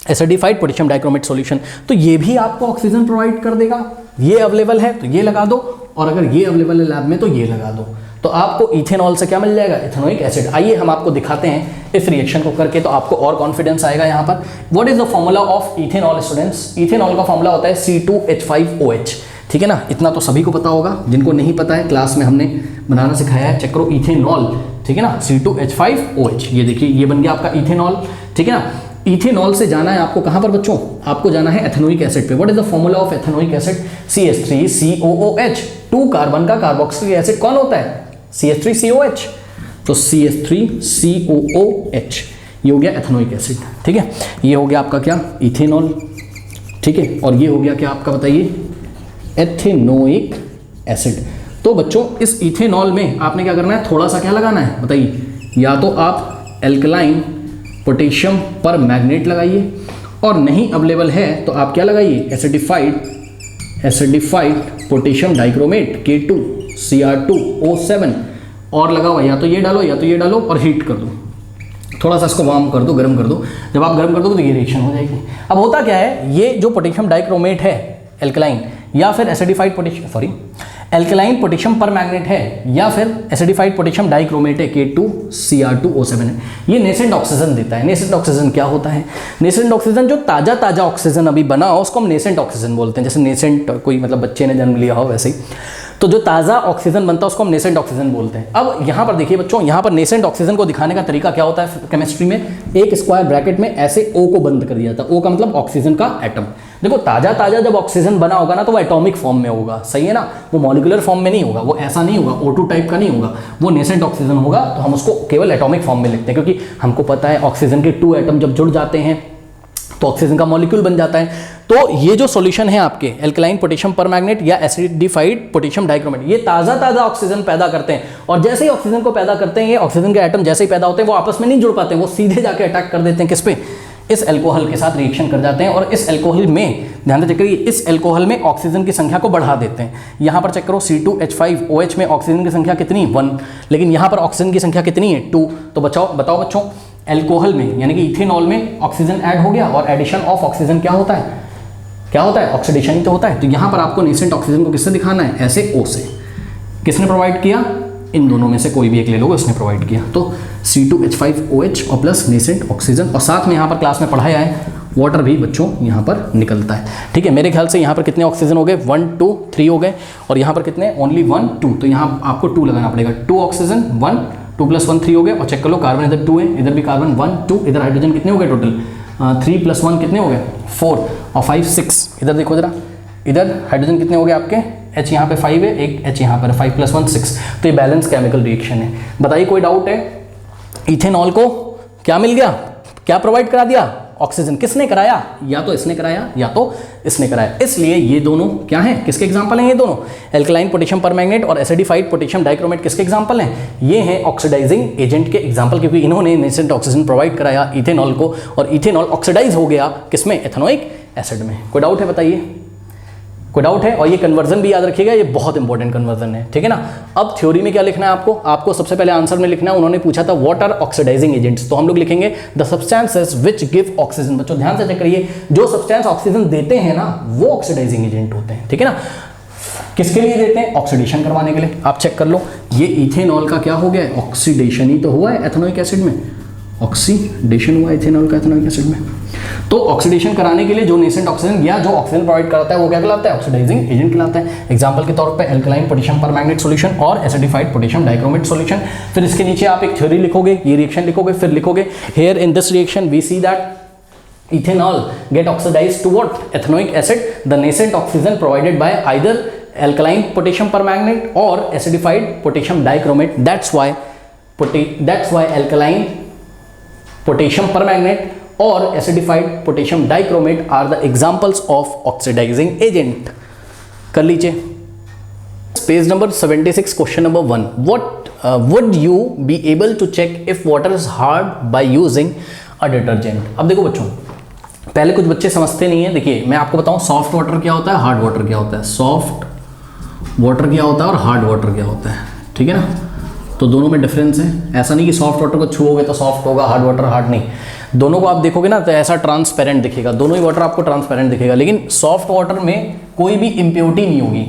Acidified potassium dichromate solution. तो ये भी आपको ऑक्सीजन प्रोवाइड कर देगा। ये अवेलेबल है तो ये लगा दो, और अगर ये अवेलेबल है लैब में तो ये लगा दो, तो आपको इथेनॉल से क्या मिल जाएगा? Ethanoic acid. आइए हम आपको दिखाते हैं इस रिएक्शन को करके, तो आपको और कॉन्फिडेंस आएगा यहाँ पर। What is the formula of ethanol students? Ethanol का फॉर्मूला होता है C2H5OH, ठीक है ना? इतना तो सभी को पता होगा, जिनको नहीं पता है क्लास में हमने बनाना सिखाया है, चेक करो। इथेनॉल, ठीक है ना, C2H5OH, ये देखिए ये बन गया आपका इथेनॉल, ठीक है ना। इथेनॉल से जाना है आपको कहाँ पर बच्चों? आपको जाना है एथेनोइक एसिड पे। What is the formula of ethanoic acid? CH3COOH। 2 carbon का कार्बोक्सिलिक एसिड कौन होता है? CH3COH। तो CH3COOH ये हो गया एथेनोइक एसिड, ठीक है। ये हो गया आपका क्या? इथेनॉल, ठीक है। और ये हो गया क्या आपका बताइए? Ethanoic acid. तो बच्चों इस इथेनॉल में आपने क्या करना है? थोड़ा सा क्या लगाना है बताइए? या तो आप एल्कलाइन पोटेशियम पर मैग्नेट लगाइए, और नहीं अवेलेबल है तो आप क्या लगाइए? एसिडिफाइड पोटेशियम डाइक्रोमेट K2Cr2O7, और लगा हुआ या तो ये डालो या तो ये डालो, और हीट कर दो, थोड़ा सा इसको वार्म कर दो, गर्म कर दो। जब आप गर्म कर दो तो ये रिएक्शन हो जाएगी। अब होता क्या है, ये जो पोटेशियम डाइक्रोमेट है एल्कलाइन, या फिर acidified potassium, sorry alkaline potassium पर मैग्नेट है, या फिर एसिडिफाइड पोटेशियम डाइक्रोमेट है K2Cr2O7 है, ये नेसेंट ऑक्सीजन देता है। नेसेंट ऑक्सीजन क्या होता है? नेसेंट ऑक्सीजन जो ताज़ा ऑक्सीजन अभी बना हो उसको हम नेसेंट ऑक्सीजन बोलते हैं। जैसे नेसेंट कोई मतलब बच्चे ने जन्म लिया हो वैसे ही, तो जो ताज़ा ऑक्सीजन बनता है उसको हम नेसेंट ऑक्सीजन बोलते हैं। अब यहाँ पर देखिए बच्चों, यहाँ पर नेसेंट ऑक्सीजन को दिखाने का तरीका क्या होता है केमिस्ट्री में? एक स्क्वायर ब्रैकेट में ऐसे O को बंद कर दिया जाता है। O का मतलब ऑक्सीजन का एटम। देखो ताज़ा जब ऑक्सीजन बना होगा ना तो वो एटॉमिक फॉर्म में होगा, सही है ना, वो मॉलिक्यूलर फॉर्म में नहीं होगा, वो ऐसा नहीं होगा, O2 टाइप का नहीं होगा, वो नेसेंट ऑक्सीजन होगा। तो हम उसको केवल एटॉमिक फॉर्म में लिखते हैं, क्योंकि हमको पता है ऑक्सीजन के 2 एटम जब जुड़ जाते हैं तो ऑक्सीजन का मॉलिक्यूल बन जाता है। तो ये जो सॉल्यूशन है आपके एल्कलाइन पोटेशियम परमैंगनेट या एसिडिफाइड पोटेशियम डाइक्रोमेट, ये ताज़ा ऑक्सीजन पैदा करते हैं, और जैसे ही ऑक्सीजन को पैदा करते हैं, ये ऑक्सीजन के एटम जैसे ही पैदा होते हैं वो आपस में नहीं जुड़ पाते हैं, वो सीधे जाके अटैक कर देते हैं किस पे? इस एल्कोहल के साथ रिएक्शन कर जाते हैं, और इस एल्कोहल में ध्यान से चेक करिए, इस एल्कोहल में ऑक्सीजन की संख्या को बढ़ा देते हैं। यहाँ पर चेक करो C2H5OH में ऑक्सीजन की संख्या कितनी? 1, लेकिन यहाँ पर ऑक्सीजन की संख्या कितनी है? 2। तो बताओ बच्चों, एल्कोहल में यानी कि इथेनॉल में ऑक्सीजन ऐड हो गया, और एडिशन ऑफ ऑक्सीजन क्या होता है? क्या होता है? ऑक्सीडेशन ही तो होता है। तो यहाँ पर आपको नेसेंट ऑक्सीजन को किससे दिखाना है? ऐसे O से। किसने प्रोवाइड किया? इन दोनों में से कोई भी एक ले लोगे, उसने प्रोवाइड किया। तो C2H5OH और प्लस नेसेंट ऑक्सीजन, और साथ में यहाँ पर क्लास में पढ़ाया है वाटर भी बच्चों यहाँ पर निकलता है, ठीक है। मेरे ख्याल से यहाँ पर कितने ऑक्सीजन हो गए? 1 2 3 हो गए, और यहाँ पर कितने? ओनली 1 2, तो यहाँ आपको 2 लगाना पड़ेगा। 2 ऑक्सीजन, 1 2 + 1 3 हो गए, और चेक कर लो कार्बन इधर 2 है, इधर भी कार्बन 1 2, इधर हाइड्रोजन कितने हो गए टोटल? 3 + 1 कितने हो गए? 4, और 5 6, इधर देखो जरा, इधर हाइड्रोजन कितने हो गए आपके? H यहाँ पे 5 है, एक H यहाँ पर 5 + 1 6, तो ये बैलेंस केमिकल रिएक्शन है। बताइए कोई डाउट है? इथेनॉल को क्या मिल गया? क्या प्रोवाइड करा दिया? ऑक्सीजन। किसने कराया? या तो इसने कराया या तो इसने कराया, इसलिए ये दोनों क्या हैं? किसके एग्जांपल हैं ये दोनों? एल्कलाइन पोटेशियम परमैंगनेट और एसिडिफाइड पोटेशियम डाइक्रोमेट किसके एग्जांपल हैं? ये हैं ऑक्सीडाइजिंग एजेंट के एग्जांपल, क्योंकि इन्होंने नेसेंट ऑक्सीजन प्रोवाइड कराया इथेनॉल को, और इथेनॉल ऑक्सीडाइज हो गया किसमें? एथेनोइक एसिड में। कोई डाउट है बताइए? कोई डाउट है? और ये कन्वर्जन भी याद रखिएगा, ये बहुत इंपॉर्टेंट कन्वर्जन है, ठीक है ना। अब थ्योरी में क्या लिखना है आपको? आपको सबसे पहले आंसर में लिखना है, उन्होंने पूछा था व्हाट आर ऑक्सीडाइजिंग एजेंट्स, तो हम लोग लिखेंगे the substances which give oxygen. बच्चों ध्यान से चेक करिए, जो सब्सटेंस ऑक्सीजन देते हैं ना वो ऑक्सीडाइजिंग एजेंट होते हैं, ठीक है ना। किसके लिए देते हैं? ऑक्सीडेशन करवाने के लिए। आप चेक कर लो, ये इथेनॉल का क्या हो गया? ऑक्सीडेशन ही तो हुआ है एथेनोइक एसिड में, ऑक्सीडेशन हुआ इथेनॉल का एथेनोइक एसिड में। तो ऑक्सीडेशन कराने के लिए जो नेसेंट ऑक्सीजन या जो ऑक्सीजन प्रोवाइड करता है वो क्या कहलाता है? ऑक्सीडाइजिंग एजेंट कहलाता है। एग्जांपल के तौर पे एल्कलाइन पोटेशियम परमैंगनेट सॉल्यूशन और एसिडिफाइड पोटेशियम डाइक्रोमेट सॉल्यूशन। फिर इसके नीचे आप एक थ्योरी लिखोगे, ये रिएक्शन लिखोगे, फिर लिखोगे here in this reaction we see that ethanol get oxidized to what? Ethanoic acid. The nascent oxygen provided by either alkaline potassium permanganate or acidified potassium dichromate. That's why alkaline potassium permanganate or acidified potassium dichromate are the examples of oxidizing agent. कर लीजिए page number 76, question number 1. What would you be able to check if water is hard by using a detergent? अब देखो बच्चों, पहले कुछ बच्चे समझते नहीं है। देखिए मैं आपको बताऊं सॉफ्ट वाटर क्या होता है, हार्ड वाटर क्या होता है। सॉफ्ट वाटर क्या होता है और हार्ड वाटर क्या होता है, ठीक है ना। तो दोनों में डिफरेंस है। ऐसा नहीं कि सॉफ्ट वाटर को छुओगे तो सॉफ्ट होगा, हार्ड वाटर हार्ड नहीं। दोनों को आप देखोगे ना तो ऐसा ट्रांसपेरेंट दिखेगा, दोनों ही वाटर आपको ट्रांसपेरेंट दिखेगा। लेकिन सॉफ्ट वाटर में कोई भी इम्प्योरिटी नहीं होगी।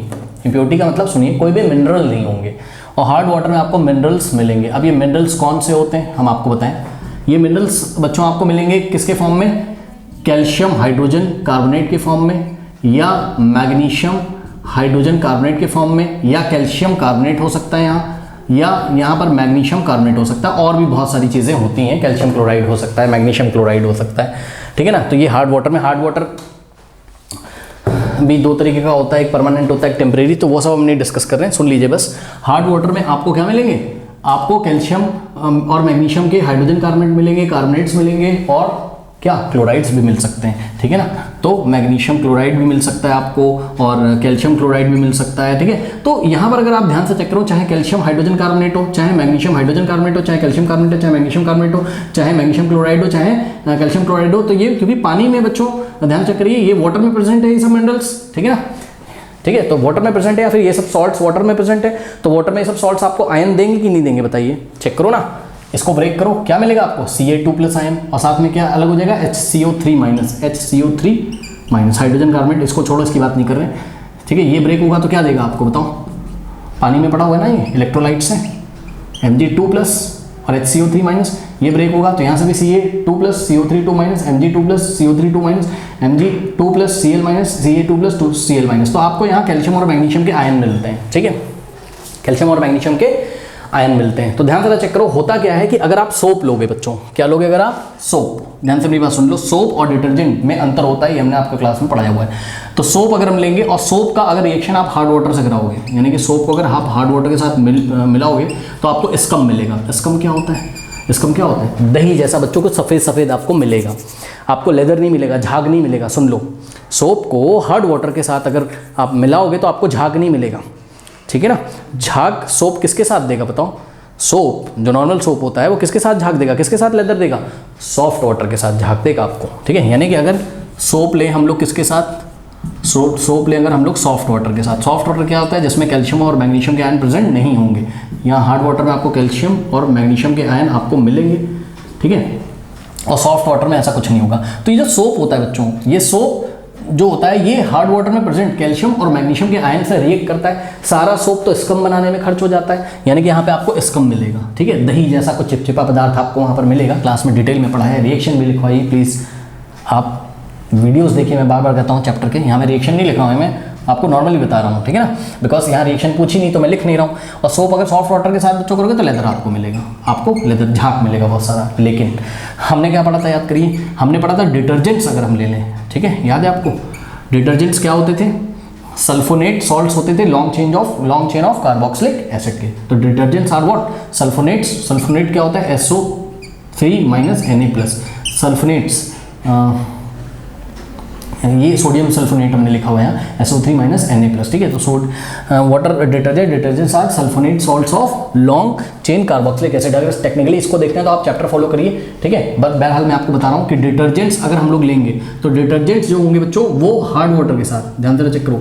इम्प्योरिटी का मतलब सुनिए, कोई भी मिनरल नहीं होंगे। और हार्ड वाटर में आपको मिनरल्स मिलेंगे। अब ये मिनरल्स कौन से होते हैं हम आपको बताएं। ये मिनरल्स बच्चों आपको मिलेंगे किसके फॉर्म में, कैल्शियम हाइड्रोजन कार्बोनेट के फॉर्म में, या मैग्नीशियम हाइड्रोजन कार्बोनेट के फॉर्म में, या कैल्शियम कार्बोनेट हो सकता है या यहाँ पर मैग्नीशियम कार्बोनेट हो सकता है। और भी बहुत सारी चीज़ें होती हैं, कैल्शियम क्लोराइड हो सकता है, मैग्नीशियम क्लोराइड हो सकता है, ठीक है ना। तो ये हार्ड वाटर में, हार्ड वाटर भी दो तरीके का होता है, एक परमानेंट होता है, एक टेम्परेरी। तो वो सब हम नहीं डिस्कस कर रहे हैं, सुन लीजिए बस। हार्ड वाटर में आपको क्या मिलेंगे, आपको कैल्शियम और मैग्नीशियम के हाइड्रोजन कार्बोनेट मिलेंगे, कार्बोनेट्स मिलेंगे, और क्या क्लोराइड्स भी मिल सकते हैं, ठीक है ना। तो मैग्नीशियम क्लोराइड भी मिल सकता है आपको, और कैल्शियम क्लोराइड भी मिल सकता है, ठीक है। तो यहाँ पर अगर आप ध्यान से चेक करो, चाहे कैल्शियम हाइड्रोजन कार्बोनेट हो, चाहे मैग्नीशियम हाइड्रोजन कार्बोनेट हो, चाहे कैल्शियम कार्बोनेट हो, चाहे मैग्नीशियम कार्बोनेट हो, चाहे मैग्नीशियम क्लोराइड हो, चाहे कैल्शियम क्लोराइड हो, तो ये क्योंकि पानी में बच्चों ध्यान चेक करिए, ये वाटर में प्रेजेंट है ये सब मिनरल्स, ठीक है ना। ठीक है, तो वाटर में प्रेजेंट है या फिर ये सब सॉल्ट्स वाटर में प्रेजेंट है, तो वाटर में ये सब सॉल्ट्स आपको आयन देंगे कि नहीं देंगे बताइए, चेक करो ना। इसको ब्रेक करो, क्या मिलेगा आपको Ca2+ आयन, और साथ में क्या अलग हो जाएगा HCO3- हाइड्रोजन कार्बोनेट। इसको छोड़ो, इसकी बात नहीं कर रहे, ठीक है। ये ब्रेक होगा तो क्या देगा आपको बताओ, पानी में पड़ा हुआ है ना ये इलेक्ट्रोलाइट्स है, Mg2+ और HCO3-। ये ब्रेक होगा तो यहाँ से भी Ca2+, CO3 2-, Mg2+, CO3 2-, Mg2+, Cl-, Ca2+, Cl-। तो आपको यहाँ कैल्शियम और मैग्नीशियम के आयन मिलते हैं, ठीक है, कैल्शियम और मैग्नीशियम के आयन मिलते हैं। तो ध्यान से चेक करो, होता क्या है कि अगर आप सोप लोगे बच्चों, क्या लोगे अगर आप सोप, ध्यान से मेरी बात सुन लो, सोप और डिटर्जेंट में अंतर होता है, ये हमने आपके क्लास में पढ़ाया हुआ है। तो सोप अगर हम लेंगे और सोप का अगर रिएक्शन आप हार्ड वाटर से कराओगे, यानी कि सोप को अगर आप हार्ड वाटर के साथ मिलाओगे तो आपको स्कम मिलेगा। स्कम क्या होता है, स्कम क्या होता है, दही जैसा बच्चों को सफ़ेद सफ़ेद आपको मिलेगा, आपको लेदर नहीं मिलेगा, झाग नहीं मिलेगा। सुन लो, सोप को हार्ड वाटर के साथ अगर आप मिलाओगे तो आपको झाग नहीं मिलेगा, ठीक है ना। झाग सोप किसके साथ देगा बताओ, सोप जो नॉर्मल सोप होता है वो किसके साथ झाग देगा, किसके साथ लेदर देगा, सॉफ्ट वाटर के साथ झाग देगा आपको, ठीक है। यानी कि अगर सोप ले हम लोग किसके साथ, सोप ले अगर हम लोग सॉफ्ट वाटर के साथ। सॉफ्ट वाटर क्या होता है, जिसमें कैल्शियम और मैग्नीशियम के आयन प्रेजेंट नहीं होंगे। यहाँ हार्ड वाटर में आपको कैल्शियम और मैग्नीशियम के आयन आपको मिलेंगे, ठीक है, और सॉफ्ट वाटर में ऐसा कुछ नहीं होगा। तो ये जो सोप होता है बच्चों, ये सोप जो होता है ये हार्ड वाटर में प्रेजेंट कैल्शियम और मैग्नीशियम के आयन से रिएक्ट करता है। सारा सोप तो स्कम बनाने में खर्च हो जाता है, यानी कि यहाँ पे आपको स्कम मिलेगा, ठीक है, दही जैसा कुछ चिपचिपा पदार्थ आपको वहाँ पर मिलेगा। क्लास में डिटेल में पढ़ा है, रिएक्शन भी लिखवाइए प्लीज़, आप वीडियोस देखिए, मैं बार बार कहता हूँ चैप्टर के, यहाँ मैं रिएक्शन नहीं लिख रहा हूँ, मैं आपको नॉर्मली बता रहा हूँ, ठीक है ना, बिकॉज यहाँ रिएक्शन पूछी नहीं तो मैं लिख नहीं रहा हूँ। और सोप अगर सॉफ्ट वाटर के साथ बच्चों करोगे तो लेदर आपको मिलेगा, आपको लेदर झाग मिलेगा बहुत सारा। लेकिन हमने क्या पढ़ा था याद करिए, हमने पढ़ा था डिटर्जेंट्स अगर हम ले लें, ठीक है, याद है आपको डिटर्जेंट्स क्या होते थे, सल्फोनेट सॉल्ट्स होते थे, long chain of carboxylic acid के। तो detergents are what, sulphonates. Sulphonate क्या होता है, SO3- Na+। सल्फोनेट्स ये सोडियम सल्फोनेट हमने लिखा हुआ है, SO3- Na+, ठीक है। तो water detergents are sulphonate salts of long chain carboxylic acid. अगर टेक्निकली इसको देखते हैं तो आप चैप्टर फॉलो करिए, ठीक है। बट बहरहाल मैं आपको बता रहा हूँ कि डिटर्जेंट्स अगर हम लोग लेंगे तो डिटर्जेंट्स जो होंगे बच्चों वो हार्ड वाटर के साथ, ध्यान से चेक करो,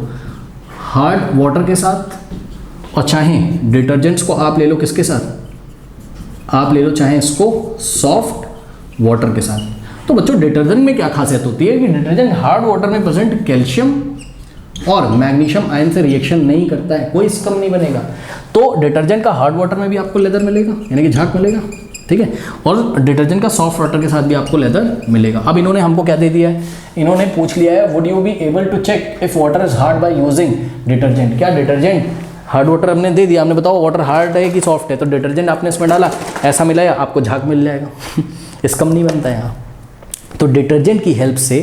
हार्ड वाटर के साथ, और चाहे डिटर्जेंट्स को आप ले लो किसके साथ, आप ले लो चाहे इसको सॉफ्ट वाटर के साथ। तो बच्चों डिटर्जेंट में क्या खासियत होती है कि डिटर्जेंट हार्ड वाटर में प्रेजेंट कैल्शियम और मैग्नीशियम आयन से रिएक्शन नहीं करता है, कोई स्कम नहीं बनेगा। तो डिटर्जेंट का हार्ड वाटर में भी आपको लेदर मिलेगा, यानी कि झाग मिलेगा, ठीक है, और डिटर्जेंट का सॉफ्ट वाटर के साथ भी आपको लेदर मिलेगा। अब इन्होंने हमको क्या दे दिया है, इन्होंने पूछ लिया है would you be able to check if water is hard by using detergent. क्या डिटर्जेंट हार्ड वाटर हमने दे दिया, हमने बताओ वाटर हार्ड है कि सॉफ्ट है, तो डिटर्जेंट आपने इसमें डाला, ऐसा मिलाया, आपको झाग मिल जाएगा स्कम नहीं बनता है यहाँ। तो डिटर्जेंट की हेल्प से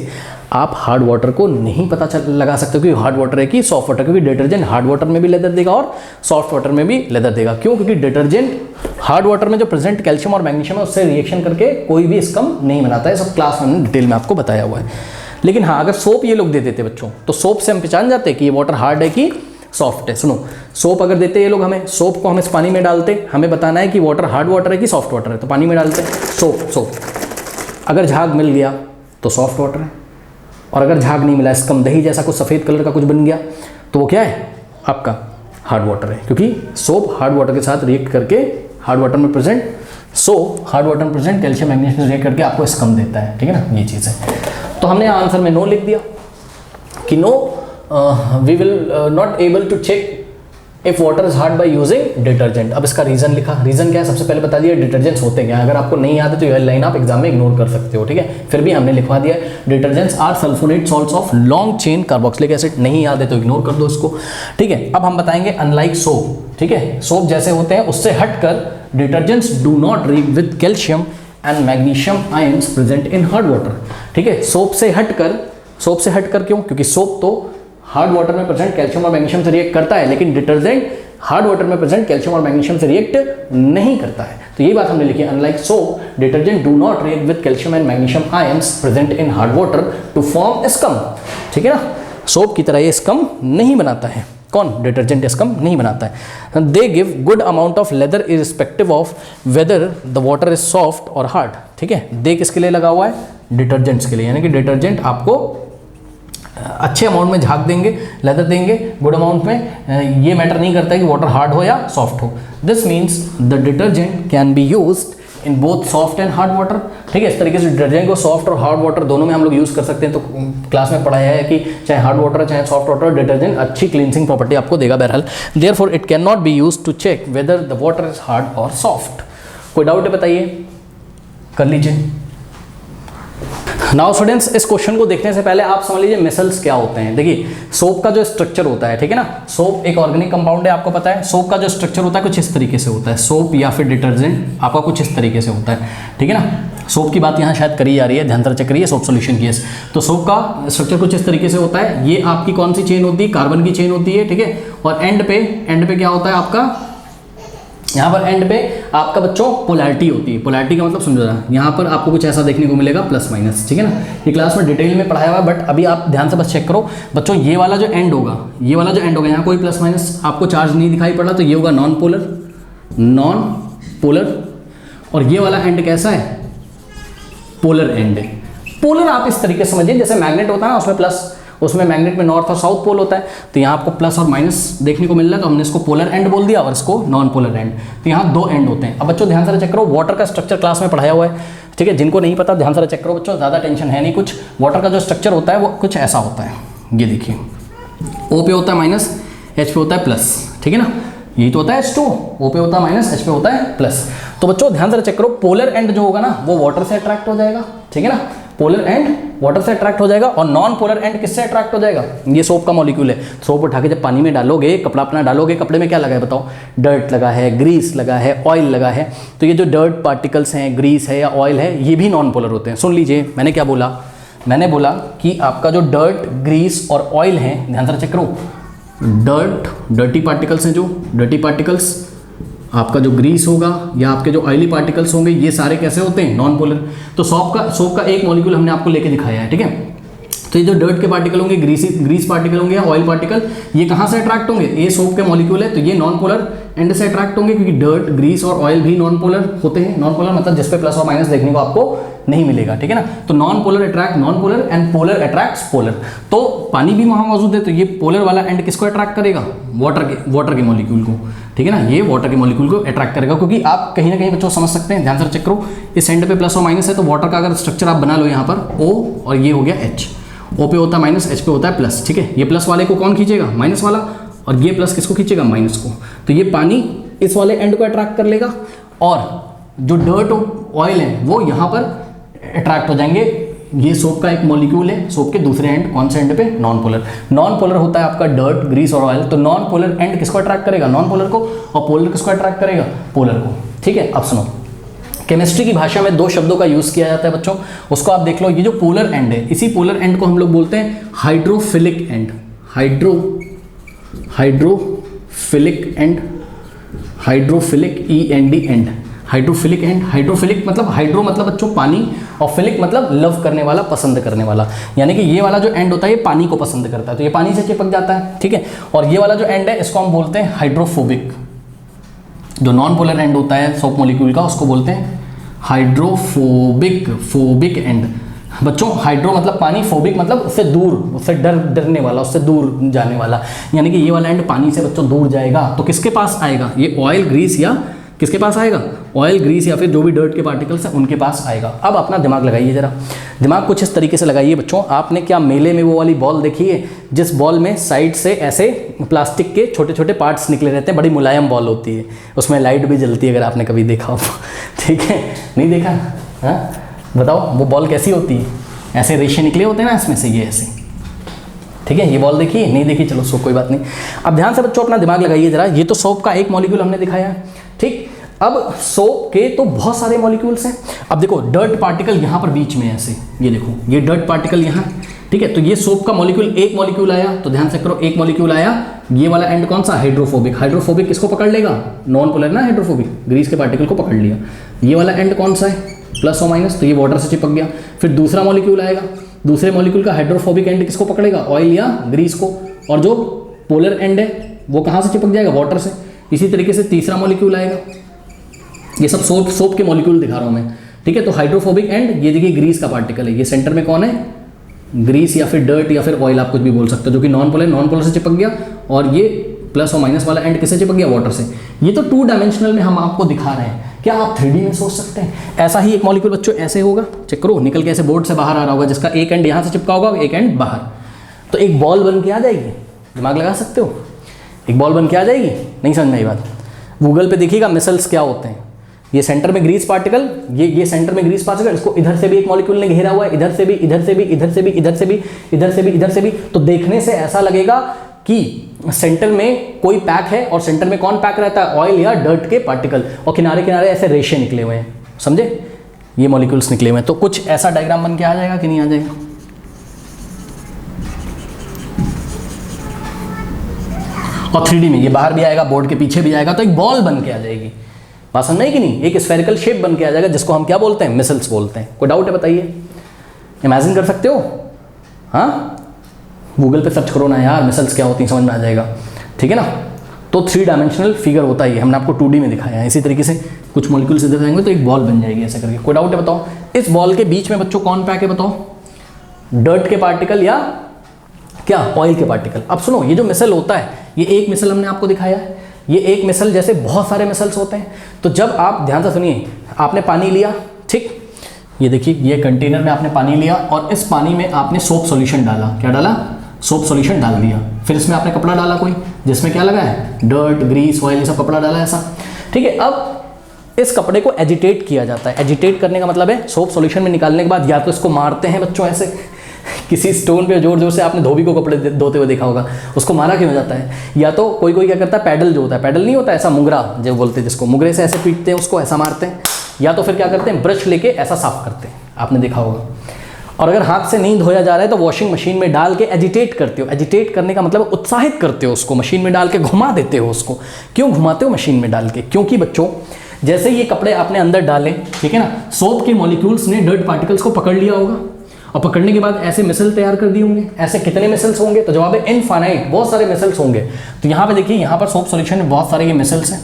आप हार्ड वाटर को नहीं पता लगा सकते कि हार्ड वाटर है कि सॉफ्ट वाटर, क्योंकि डिटर्जेंट हार्ड वाटर में भी लेदर देगा और सॉफ्ट वाटर में भी लेदर देगा। क्यों, क्योंकि डिटर्जेंट हार्ड वाटर में जो प्रेजेंट कैल्शियम और मैग्नीशियम है उससे रिएक्शन करके कोई भी स्कम नहीं बनाता है। सब क्लास में डिटेल में आपको बताया हुआ है। लेकिन हाँ, अगर सोप ये लोग दे देते बच्चों, तो सोप से हम पहचान जाते कि ये वाटर हार्ड है कि सॉफ्ट है। सुनो, सोप अगर देते ये लोग हमें, सोप को हम इस पानी में डालते, हमें बताना है कि वाटर हार्ड वाटर है कि सॉफ्ट वाटर है, तो पानी में डालते सोप अगर झाग मिल गया तो सॉफ्ट वाटर है, और अगर झाग नहीं मिला, स्कम दही जैसा कुछ सफ़ेद कलर का कुछ बन गया, तो वो क्या है आपका हार्ड वाटर है, क्योंकि सोप हार्ड वाटर के साथ रिएक्ट करके हार्ड वाटर में प्रेजेंट कैल्शियम मैग्नीशियम रिएक्ट करके आपको स्कम देता है, ठीक है ना, ये चीज़ है। तो हमने आंसर में नो लिख दिया कि no we will not able to check if water is hard by using detergent. अब इसका रीजन लिखा, रीजन क्या है सबसे पहले बता दिया, डिटर्जेंट्स होते क्या, अगर आपको नहीं याद है तो यह लाइन आप एग्जाम में इग्नोर कर सकते हो, ठीक है, फिर भी हमने लिखवा दिया detergents are sulphonate salts of long chain carboxylic acid. नहीं याद है तो इग्नोर कर दो इसको, ठीक है। अब हम बताएंगे अनलाइक सोप, ठीक है, सोप जैसे होते हैं उससे हटकर detergents do not react with calcium and magnesium ions present in hard water, ठीक है। सोप से हटकर क्यों, क्योंकि सोप तो हार्ड वाटर में प्रेजेंट कैल्शियम और मैग्नीशियम से रिएक्ट करता है, लेकिन डिटर्जेंट हार्ड वाटर में प्रेजेंट कैल्शियम और मैग्नीशियम से रिएक्ट नहीं करता है। तो ये बात हमने लिखी, unlike soap detergent do not react with calcium and magnesium ions present in hard water to form scum, ठीक है ना। सोप की तरह ये स्कम नहीं बनाता है, कौन, डिटर्जेंट स्कम नहीं बनाता है। They give good amount of leather irrespective of weather the water is soft और हार्ड, ठीक है। दे किसके लिए लगा हुआ है, डिटर्जेंट्स के लिए, यानी कि डिटर्जेंट आपको अच्छे अमाउंट में झाग देंगे, लेदर देंगे गुड अमाउंट में, ये मैटर नहीं करता है कि वाटर हार्ड हो या सॉफ्ट हो। This means the detergent can be used in both soft and hard water, ठीक है। इस तरीके से डिटर्जेंट को सॉफ्ट और हार्ड वाटर दोनों में हम लोग यूज़ कर सकते हैं। तो क्लास में पढ़ाया है कि चाहे हार्ड वाटर चाहे सॉफ्ट वाटर, डिटर्जेंट अच्छी क्लींसिंग प्रॉपर्टी आपको देगा बहरहाल। Therefore it can not be used to check whether the water is hard और सॉफ्ट। कोई डाउट है बताइए, कर लीजिए। नाउ स्टूडेंट्स, इस क्वेश्चन को देखने से पहले आप समझ लीजिए मिसल्स क्या होते हैं। देखिए सोप का जो स्ट्रक्चर होता है, ठीक है ना, सोप एक ऑर्गेनिक कंपाउंड है, आपको पता है। सोप का जो स्ट्रक्चर होता है कुछ इस तरीके से होता है, सोप या फिर डिटर्जेंट आपका कुछ इस तरीके से होता है, ठीक है ना। सोप की बात यहाँ शायद करी जा रही है, ध्यान से चेक करिए, सोप सोल्यूशन की। तो सोप का स्ट्रक्चर कुछ इस तरीके से होता है। ये आपकी कौन सी चेन होती है, कार्बन की चेन होती है, ठीक है। और एंड पे क्या होता है आपका, यहाँ पर एंड पे आपका बच्चों पोलैरिटी होती है। पोलैरिटी का मतलब समझो ना, यहाँ पर आपको कुछ ऐसा देखने को मिलेगा प्लस माइनस, ठीक है ना। ये क्लास में डिटेल में पढ़ाया हुआ है, बट अभी आप ध्यान से बस चेक करो बच्चों। ये वाला जो एंड होगा, यहाँ कोई प्लस माइनस आपको चार्ज नहीं दिखाई पड़ रहा, तो ये होगा नॉन पोलर। और ये वाला एंड कैसा है, पोलर एंड है। पोलर आप इस तरीके से समझिए, जैसे मैग्नेट होता है ना, उसमें प्लस, उसमें मैग्नेट में नॉर्थ और साउथ पोल होता है, तो यहाँ आपको प्लस और माइनस देखने को मिल रहा है, तो हमने इसको पोलर एंड बोल दिया और इसको नॉन पोलर एंड। तो यहाँ दो एंड होते हैं। अब बच्चों ध्यान से चेक करो, वाटर का स्ट्रक्चर क्लास में पढ़ाया हुआ है, ठीक है। जिनको नहीं पता ध्यान से चेक करो बच्चों, ज़्यादा टेंशन है नहीं कुछ। वाटर का जो स्ट्रक्चर होता है वो कुछ ऐसा होता है, ये देखिए, O पे होता है माइनस, H पे होता है प्लस, ठीक है ना। यही तो होता है H2, O पे होता है माइनस, H पे होता है प्लस। तो बच्चों ध्यान से चेक करो, पोलर एंड जो होगा ना वो वाटर से अट्रैक्ट हो जाएगा, ठीक है ना। पोलर एंड वाटर से अट्रैक्ट हो जाएगा, और नॉन पोलर एंड किससे अट्रैक्ट हो जाएगा, ये सोप का मॉलिक्यूल है। सोप उठा के जब पानी में डालोगे, कपड़ा अपना डालोगे, कपड़े में क्या लगा है बताओ, डर्ट लगा है, ग्रीस लगा है, ऑयल लगा है। तो ये जो डर्ट पार्टिकल्स हैं, ग्रीस है या ऑयल है, ये भी नॉन पोलर होते हैं। सुन लीजिए मैंने क्या बोला, मैंने बोला कि आपका जो डर्ट, ग्रीस और ऑयल है, ध्यान से चेक करो, डर्टी पार्टिकल्स हैं, जो डर्टी पार्टिकल्स, आपका जो ग्रीस होगा या आपके जो ऑयली पार्टिकल्स होंगे, ये सारे कैसे होते हैं, नॉन पोलर। तो सोप का एक मॉलिक्यूल हमने आपको लेके दिखाया है, ठीक है। तो ये जो डर्ट के पार्टिकल होंगे, ग्रीस पार्टिकल होंगे या ऑयल पार्टिकल, ये कहाँ से अट्रैक्ट होंगे, ये सोप के मॉलिक्यूल है, तो ये नॉन पोलर एंड से अट्रैक्ट होंगे, क्योंकि डर्ट, ग्रीस और ऑयल भी नॉन पोलर होते हैं। नॉन पोलर मतलब जिसपे प्लस और माइनस देखने को आपको नहीं मिलेगा, ठीक है ना। तो non polar attract non polar and polar attracts polar. तो पानी भी वहाँ मौजूद है, तो ये पोलर वाला एंड किसको अट्रैक्ट करेगा, वाटर के मॉलिक्यूल को, ठीक है ना। ये वाटर के मॉलिक्यूल को अट्रैक्ट करेगा, क्योंकि आप कहीं ना कहीं बच्चों समझ सकते हैं, ध्यान से चेक करो, इस एंड पे प्लस और माइनस है, तो वाटर का अगर स्ट्रक्चर आप बना लो यहाँ पर O और ये हो गया H, O पे होता है माइनस, H पे होता है प्लस, ठीक है। ये प्लस वाले को कौन खींचेगा, माइनस वाला, और ये प्लस किसको खींचेगा, माइनस को। तो ये पानी इस वाले एंड को अट्रैक्ट कर लेगा, और जो डर्ट ऑयल है वो यहाँ पर अट्रैक्ट हो जाएंगे। ये सोप का एक मॉलिक्यूल है, सोप के दूसरे एंड, कौन से एंड पे, नॉन पोलर। नॉन पोलर होता है आपका डर्ट, ग्रीस और ऑयल। तो नॉन पोलर एंड किसको अट्रैक्ट करेगा, नॉन पोलर को, और पोलर किसको अट्रैक्ट करेगा, पोलर को, ठीक है। अब सुनो, केमिस्ट्री की भाषा में दो शब्दों का यूज किया जाता है बच्चों, उसको आप देख लो। ये जो पोलर एंड है, इसी पोलर एंड को हम लोग बोलते हैं hydrophilic and, hydrophilic and, hydrophilic END and, hydrophilic and. Hydrophilic मतलब हाइड्रो मतलब बच्चों पानी, और फिलिक मतलब लव करने वाला, पसंद करने वाला। यानी कि ये वाला जो एंड होता है ये पानी को पसंद करता है, तो ये पानी से चिपक जाता है, ठीक है। और ये वाला जो एंड है इसको हम बोलते हैं हाइड्रोफोबिक। जो नॉन पोलर एंड होता है सोप मॉलिक्यूल का, उसको बोलते हैं हाइड्रोफोबिक एंड। बच्चों हाइड्रो मतलब पानी, फोबिक मतलब उससे दूर, उससे डरने वाला, उससे दूर जाने वाला, यानी कि ये वाला एंड पानी से बच्चों दूर जाएगा तो किसके पास आएगा, ये ऑयल ग्रीस या किसके पास आएगा, ऑयल ग्रीस या फिर जो भी डर्ट के पार्टिकल्स हैं उनके पास आएगा। अब अपना दिमाग लगाइए जरा, दिमाग कुछ इस तरीके से लगाइए बच्चों। आपने क्या मेले में वो वाली बॉल देखी है जिस बॉल में साइड से ऐसे प्लास्टिक के छोटे छोटे पार्ट्स निकले रहते हैं, बड़ी मुलायम बॉल होती है, उसमें लाइट भी जलती है, अगर आपने कभी देखा हो ठीक है, नहीं देखा, हाँ बताओ वो बॉल कैसी होती है, ऐसे रेशे निकले होते हैं ना इसमें से, ये ऐसे, ठीक है, ये बॉल देखिए, नहीं देखी, चलो सो कोई बात नहीं। अब ध्यान से बच्चों अपना दिमाग लगाइए जरा, ये तो सोप का एक मॉलिक्यूल हमने दिखाया है, ठीक। अब सोप के तो बहुत सारे मॉलिक्यूल्स हैं। अब देखो डर्ट पार्टिकल यहाँ पर बीच में ऐसे, ये देखो ये डर्ट पार्टिकल यहाँ, ठीक है, तो ये सोप का मॉलिक्यूल, एक मॉलिक्यूल आया, तो ध्यान से करो एक मॉलिक्यूल आया, ये वाला एंड कौन सा, हाइड्रोफोबिक, हाइड्रोफोबिक किसको पकड़ लेगा, नॉन पोलर ना हाइड्रोफोबिक, ग्रीस के पार्टिकल को पकड़ लिया। ये वाला एंड कौन सा है, प्लस और माइनस, तो ये वाटर से चिपक गया। फिर दूसरा मॉलिक्यूल आएगा, दूसरे मॉलिक्यूल का हाइड्रोफोबिक एंड किसको पकड़ेगा, ऑयल या ग्रीस को, और जो पोलर एंड है वो कहाँ से चिपक जाएगा, वाटर से। इसी तरीके से तीसरा मॉलिक्यूल आएगा, ये सब सोप के मॉलिक्यूल दिखा रहा हूँ मैं, ठीक है। तो हाइड्रोफोबिक एंड, ये देखिए ग्रीस का पार्टिकल है, ये सेंटर में कौन है, ग्रीस या फिर डर्ट या फिर ऑयल, आप कुछ भी बोल सकते हो, जो कि नॉन पोलर से चिपक गया, और ये प्लस और माइनस वाला एंड किससे चिपक गया, वाटर से। ये तो 2 डायमेंशनल में हम आपको दिखा रहे हैं, क्या आप 3D में सोच सकते हैं। ऐसा ही एक मॉलिक्यूल बच्चों ऐसे होगा, चेक करो, निकल के ऐसे बोर्ड से बाहर आ रहा होगा, जिसका एक एंड यहाँ से चिपका होगा, एक एंड बाहर, तो एक बॉल बन के आ जाएगी, दिमाग लगा सकते हो, एक बॉल बन के आ जाएगी, नहीं समझ में आई बात। गूगल पे देखिएगा मिसल्स क्या होते हैं, ये सेंटर में ग्रीस पार्टिकल, ये सेंटर में ग्रीस पार्टिकल, इसको इधर से भी एक मॉलिक्यूल ने घेरा हुआ है, इधर से भी, इधर से भी, इधर से भी, इधर से भी, इधर से भी, इधर से भी, तो देखने से ऐसा लगेगा कि सेंटर में कोई पैक है, और सेंटर में कौन पैक रहता है, ऑयल या डर्ट के पार्टिकल, और किनारे किनारे ऐसे रेशे निकले हुए हैं, समझे, ये मॉलिक्यूल्स निकले हुए हैं। तो कुछ ऐसा डायग्राम बन के आ जाएगा कि नहीं आ जाएगा, और 3D में ये बाहर भी आएगा, बोर्ड के पीछे भी आएगा, तो एक बॉल बन के आ जाएगी, बात समझ नहीं कि नहीं, एक स्फेरिकल शेप बन के आ जाएगा, जिसको हम क्या बोलते हैं, मिसल्स बोलते हैं। कोई डाउट है बताइए, इमेजिन कर सकते हो, हाँ गूगल पे सर्च करो ना यार, मिसल्स क्या होती हैं, समझ में आ जाएगा, ठीक है ना। तो 3 डायमेंशनल फिगर होता है, हमने आपको 2D में दिखाया है। इसी तरीके से कुछ मॉलिक्यूल्स इधर जाएंगे तो एक बॉल बन जाएगी ऐसे करके। कोई डाउट है बताओ, इस बॉल के बीच में बच्चों कौन पैक है बताओ, डर्ट के पार्टिकल या क्या, ऑयल के पार्टिकल। अब सुनो, ये जो मिसल होता है, ये एक मिसल हमने आपको दिखाया है, ये एक मिसल जैसे बहुत सारे मिसल्स होते हैं। तो जब आप ध्यान से सुनिए, आपने पानी लिया, ठीक, ये देखिए ये कंटेनर में आपने पानी लिया, और इस पानी में आपने सोप सॉल्यूशन डाला, क्या डाला, सोप सॉल्यूशन डाल दिया। फिर इसमें आपने कपड़ा डाला कोई, जिसमें क्या लगा है, डर्ट, ग्रीस, ऑयल, ये सब कपड़ा डाला ऐसा, ठीक है। अब इस कपड़े को एजिटेट किया जाता है। एजिटेट करने का मतलब है सोप सॉल्यूशन में निकालने के बाद या तो इसको मारते हैं बच्चों ऐसे किसी स्टोन पे, जोर जोर से, आपने धोबी को कपड़े धोते हुए देखा होगा, उसको मारा क्यों जाता है, या तो कोई कोई क्या करता है, पैडल जो होता है, पैडल नहीं होता ऐसा, मुंगरा जो बोलते हैं जिसको, मुंगरे से ऐसे पीटते हैं उसको, ऐसा मारते हैं, या तो फिर क्या करते हैं, ब्रश लेके ऐसा साफ करते हैं, आपने देखा होगा। और अगर हाथ से नहीं धोया जा रहा है तो वॉशिंग मशीन में डाल के एजिटेट करते हो। एजिटेट करने का मतलब उत्साहित करते हो उसको, मशीन में डाल के घुमा देते हो उसको। क्यों घुमाते हो मशीन में डाल के, क्योंकि बच्चों जैसे ये कपड़े आपने अंदर डाले, ठीक है ना, सोप के मॉलिक्यूल्स ने डर्ट पार्टिकल्स को पकड़ लिया होगा, और पकड़ने के बाद ऐसे मिसल तैयार कर दिए होंगे। ऐसे कितने मिसल्स होंगे, तो जवाब है इनफाइनाइट, बहुत सारे मिसल्स होंगे। तो यहाँ पे देखिए, यहाँ पर सोप सॉल्यूशन में बहुत सारे ये मिसल्स हैं,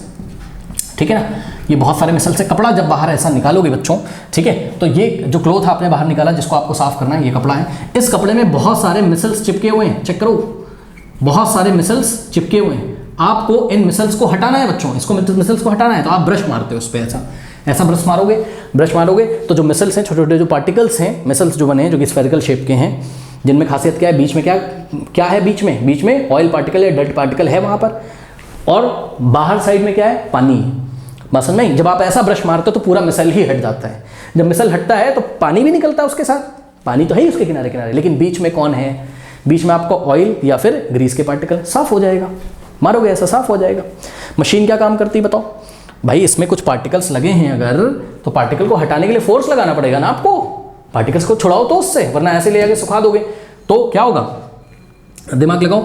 ठीक है ना, ये बहुत सारे मिसल से कपड़ा जब बाहर ऐसा निकालोगे बच्चों, ठीक है, तो ये जो क्लॉथ आपने बाहर निकाला जिसको आपको साफ करना है, ये कपड़ा है, इस कपड़े में बहुत सारे मिसल्स चिपके हुए हैं, चेक करो, बहुत सारे मिसल्स चिपके हुए हैं। आपको इन मिसल्स को हटाना है बच्चों, इसको मिसल्स को हटाना है, तो आप ब्रश मारते हो उस पर, ऐसा ब्रश मारोगे तो जो मिसल्स हैं, छोटे छोटे जो पार्टिकल्स हैं, मिसल्स जो बने हैं, जो कि स्फेरिकल शेप के हैं, जिनमें खासियत क्या है, बीच में क्या है, बीच में ऑयल पार्टिकल या डर्ट पार्टिकल है वहाँ पर, और बाहर साइड में क्या है, पानी। बस नहीं, जब आप ऐसा ब्रश मारते हो तो पूरा मिसल ही हट जाता है। जब मिसल हटता है तो पानी भी निकलता है उसके साथ, पानी तो है ही उसके किनारे किनारे, लेकिन बीच में कौन है, बीच में आपको ऑयल या फिर ग्रीस के पार्टिकल, साफ हो जाएगा, मारोगे ऐसा साफ हो जाएगा। मशीन क्या काम करती है बताओ भाई, इसमें कुछ पार्टिकल्स लगे हैं अगर, तो पार्टिकल को हटाने के लिए फोर्स लगाना पड़ेगा ना आपको, पार्टिकल्स को छुड़ाओ तो उससे, वरना ऐसे ले आके सुखा दोगे तो क्या होगा, दिमाग लगाओ,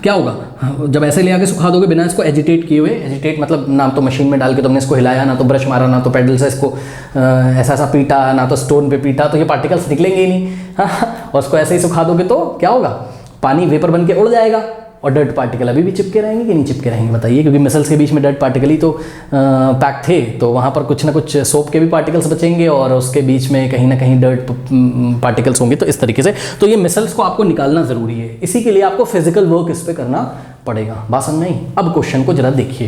क्या होगा, जब ऐसे ले आके सुखा दोगे बिना इसको एजिटेट किए हुए, एजिटेट मतलब ना तो मशीन में डाल के तुमने इसको हिलाया, ना तो ब्रश मारा, ना तो पैडल से इसको ऐसा पीटा, ना तो स्टोन पे पीटा, तो ये पार्टिकल्स निकलेंगे ही नहीं। और उसको ऐसे ही सुखा दोगे तो क्या होगा, पानी वेपर बन के उड़ जाएगा, और डर्ट पार्टिकल अभी भी चिपके रहेंगे कि नहीं चिपके रहेंगे बताइए, क्योंकि मिसल्स के बीच में डर्ट पार्टिकल ही तो पैक थे, तो वहाँ पर कुछ ना कुछ सोप के भी पार्टिकल्स बचेंगे और उसके बीच में कहीं ना कहीं डर्ट पार्टिकल्स होंगे। तो इस तरीके से तो ये मिसल्स को आपको निकालना ज़रूरी है, इसी के लिए आपको फिजिकल वर्क इस पर करना पड़ेगा। बात समझ नहीं? अब क्वेश्चन को जरा देखिए,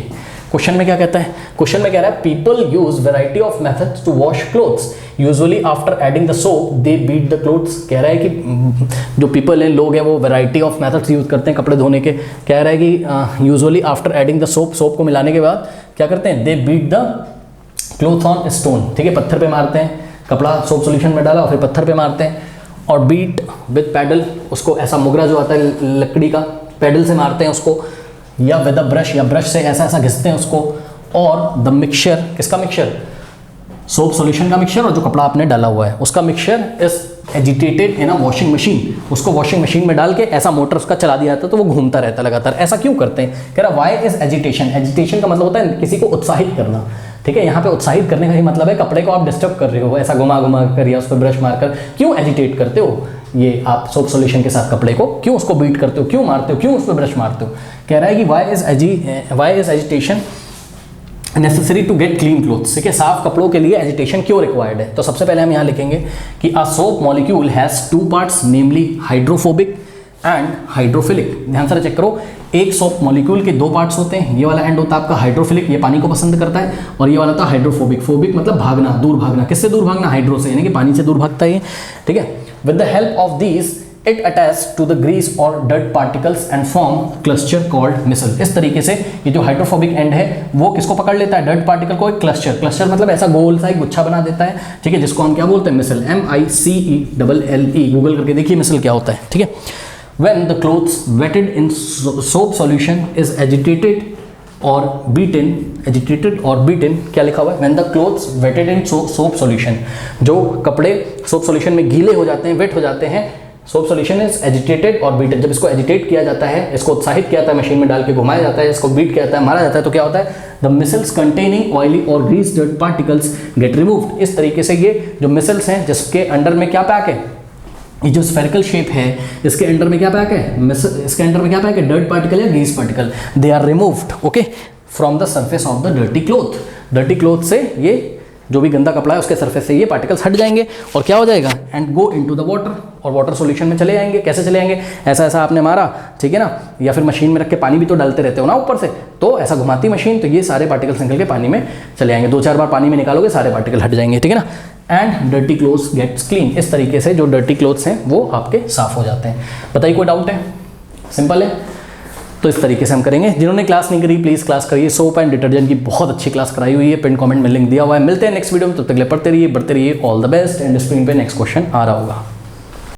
क्वेश्चन में क्या कहता है? क्वेश्चन में कह रहा है people use variety of methods to wash clothes, usually after adding the soap they beat the clothes. कह रहा है कि जो पीपल हैं, लोग हैं, वो वैरायटी ऑफ मेथड्स यूज करते हैं कपड़े धोने के। कह रहा है कि usually after adding the soap, soap को मिलाने के बाद क्या करते हैं? They beat the cloth on stone, ठीक है, पत्थर पे मारते हैं, कपड़ा सोप सोल्यूशन में डाला और फिर पत्थर पे मारते हैं। और बीट विद पैडल, उसको ऐसा मुगरा जो आता है लकड़ी का, पैडल से मारते हैं उसको, या विद अ ब्रश, या ब्रश से ऐसा ऐसा घिसते हैं उसको। और द मिक्सचर, किसका मिक्सचर? सोप सॉल्यूशन का मिक्सचर और जो कपड़ा आपने डाला हुआ है उसका mixture is agitated in a washing machine. उसको वॉशिंग मशीन में डाल के ऐसा मोटर उसका चला दिया जाता है तो वो घूमता रहता है लगातार। ऐसा क्यों करते हैं? कह रहा व्हाई इज एजिटेशन। एजिटेशन का मतलब होता है किसी को उत्साहित करना, ठीक है। यहाँ पे उत्साहित करने का ही मतलब है कपड़े को आप डिस्टर्ब कर रहे हो, ऐसा घुमा घुमा कर या उस पर ब्रश मारकर। क्यों एजिटेट करते हो ये आप सोप सॉल्यूशन के साथ कपड़े को? क्यों उसको बीट करते हो, क्यों मारते हो, क्यों उस पर ब्रश मारते हो? कह रहा है कि why is agitation necessary to get clean clothes, ठीक है। साफ कपड़ों के लिए एजिटेशन क्यों रिक्वायर्ड है? तो सबसे पहले हम यहाँ लिखेंगे कि a soap molecule has two parts, namely hydrophobic and hydrophilic. ध्यान से चेक करो, एक सोप मॉलिक्यूल के दो पार्ट्स होते हैं। ये वाला एंड होता है आपका हाइड्रोफिलिक, ये पानी को पसंद करता है, और ये वाला था हाइड्रोफोबिक। फोबिक मतलब भागना, दूर भागना। किससे दूर भागना? हाइड्रो से, यानी कि पानी से दूर भागता है, ठीक है। With the help of these it attach to the grease और dirt particles and form cluster called micelle. इस तरीके से ये जो हाइड्रोफोबिक एंड है वो किसको पकड़ लेता है? डर्ट पार्टिकल को। एक क्लस्टर, क्लस्टर मतलब ऐसा गोल सा एक गुच्छा बना देता है, ठीक है, जिसको हम क्या बोलते हैं? मिसल। MICELLE, गूगल करके देखिए मिसल क्या होता है, ठीक है। When the clothes wetted in soap solution is agitated or beaten, क्या लिखा हुआ है? When the clothes wetted in soap solution, जो कपड़े सोप सॉल्यूशन में गीले हो जाते हैं, वेट हो जाते हैं, सोप सॉल्यूशन इज एजिटेटेड और बीटन। जब इसको एजिटेट किया जाता है, इसको उत्साहित किया जाता है, मशीन में डाल के घुमाया जाता है, इसको बीट किया जाता है, मारा जाता है, तो क्या होता है? द मिसल्स कंटेनिंग ऑयली और grease dirt particles get removed. इस तरीके से ये जो मिसल्स हैं, जिसके अंडर में क्या पैक है? ये जो स्फेरिकल शेप है, इसके अंडर में क्या पैक है? इसके अंडर में क्या पैक है? डर्ट पार्टिकल या grease particle. They are removed, okay, from the surface of the dirty cloth. Dirty cloth से ये जो भी गंदा कपड़ा है उसके सरफेस से ये पार्टिकल्स हट जाएंगे और क्या हो जाएगा? And go into the water, और वाटर सॉल्यूशन में चले जाएंगे। कैसे चले जाएंगे? ऐसा ऐसा आपने मारा, ठीक है ना, या फिर मशीन में रख के पानी भी तो डालते रहते हो ना ऊपर से, तो ऐसा घुमाती मशीन, तो ये सारे पार्टिकल्स निकल के पानी में चले जाएंगे। 2-4 बार पानी में निकालोगे, सारे पार्टिकल हट जाएंगे, ठीक है ना। And dirty clothes gets clean. इस तरीके से जो डर्टी क्लोथ्स हैं वो आपके साफ हो जाते हैं। बताइए कोई डाउट है? सिंपल है। तो इस तरीके से हम करेंगे। जिन्होंने क्लास नहीं करी प्लीज़ क्लास करिए। सोप एंड डिटर्जेंट की बहुत अच्छी क्लास कराई हुई है, पिन कमेंट में लिंक दिया हुआ है। मिलते हैं नेक्स्ट वीडियो में, तब तक ले पढ़ते रहिए, बढ़ते रहिए। All the best. And screen पे नेक्स्ट क्वेश्चन आ रहा होगा।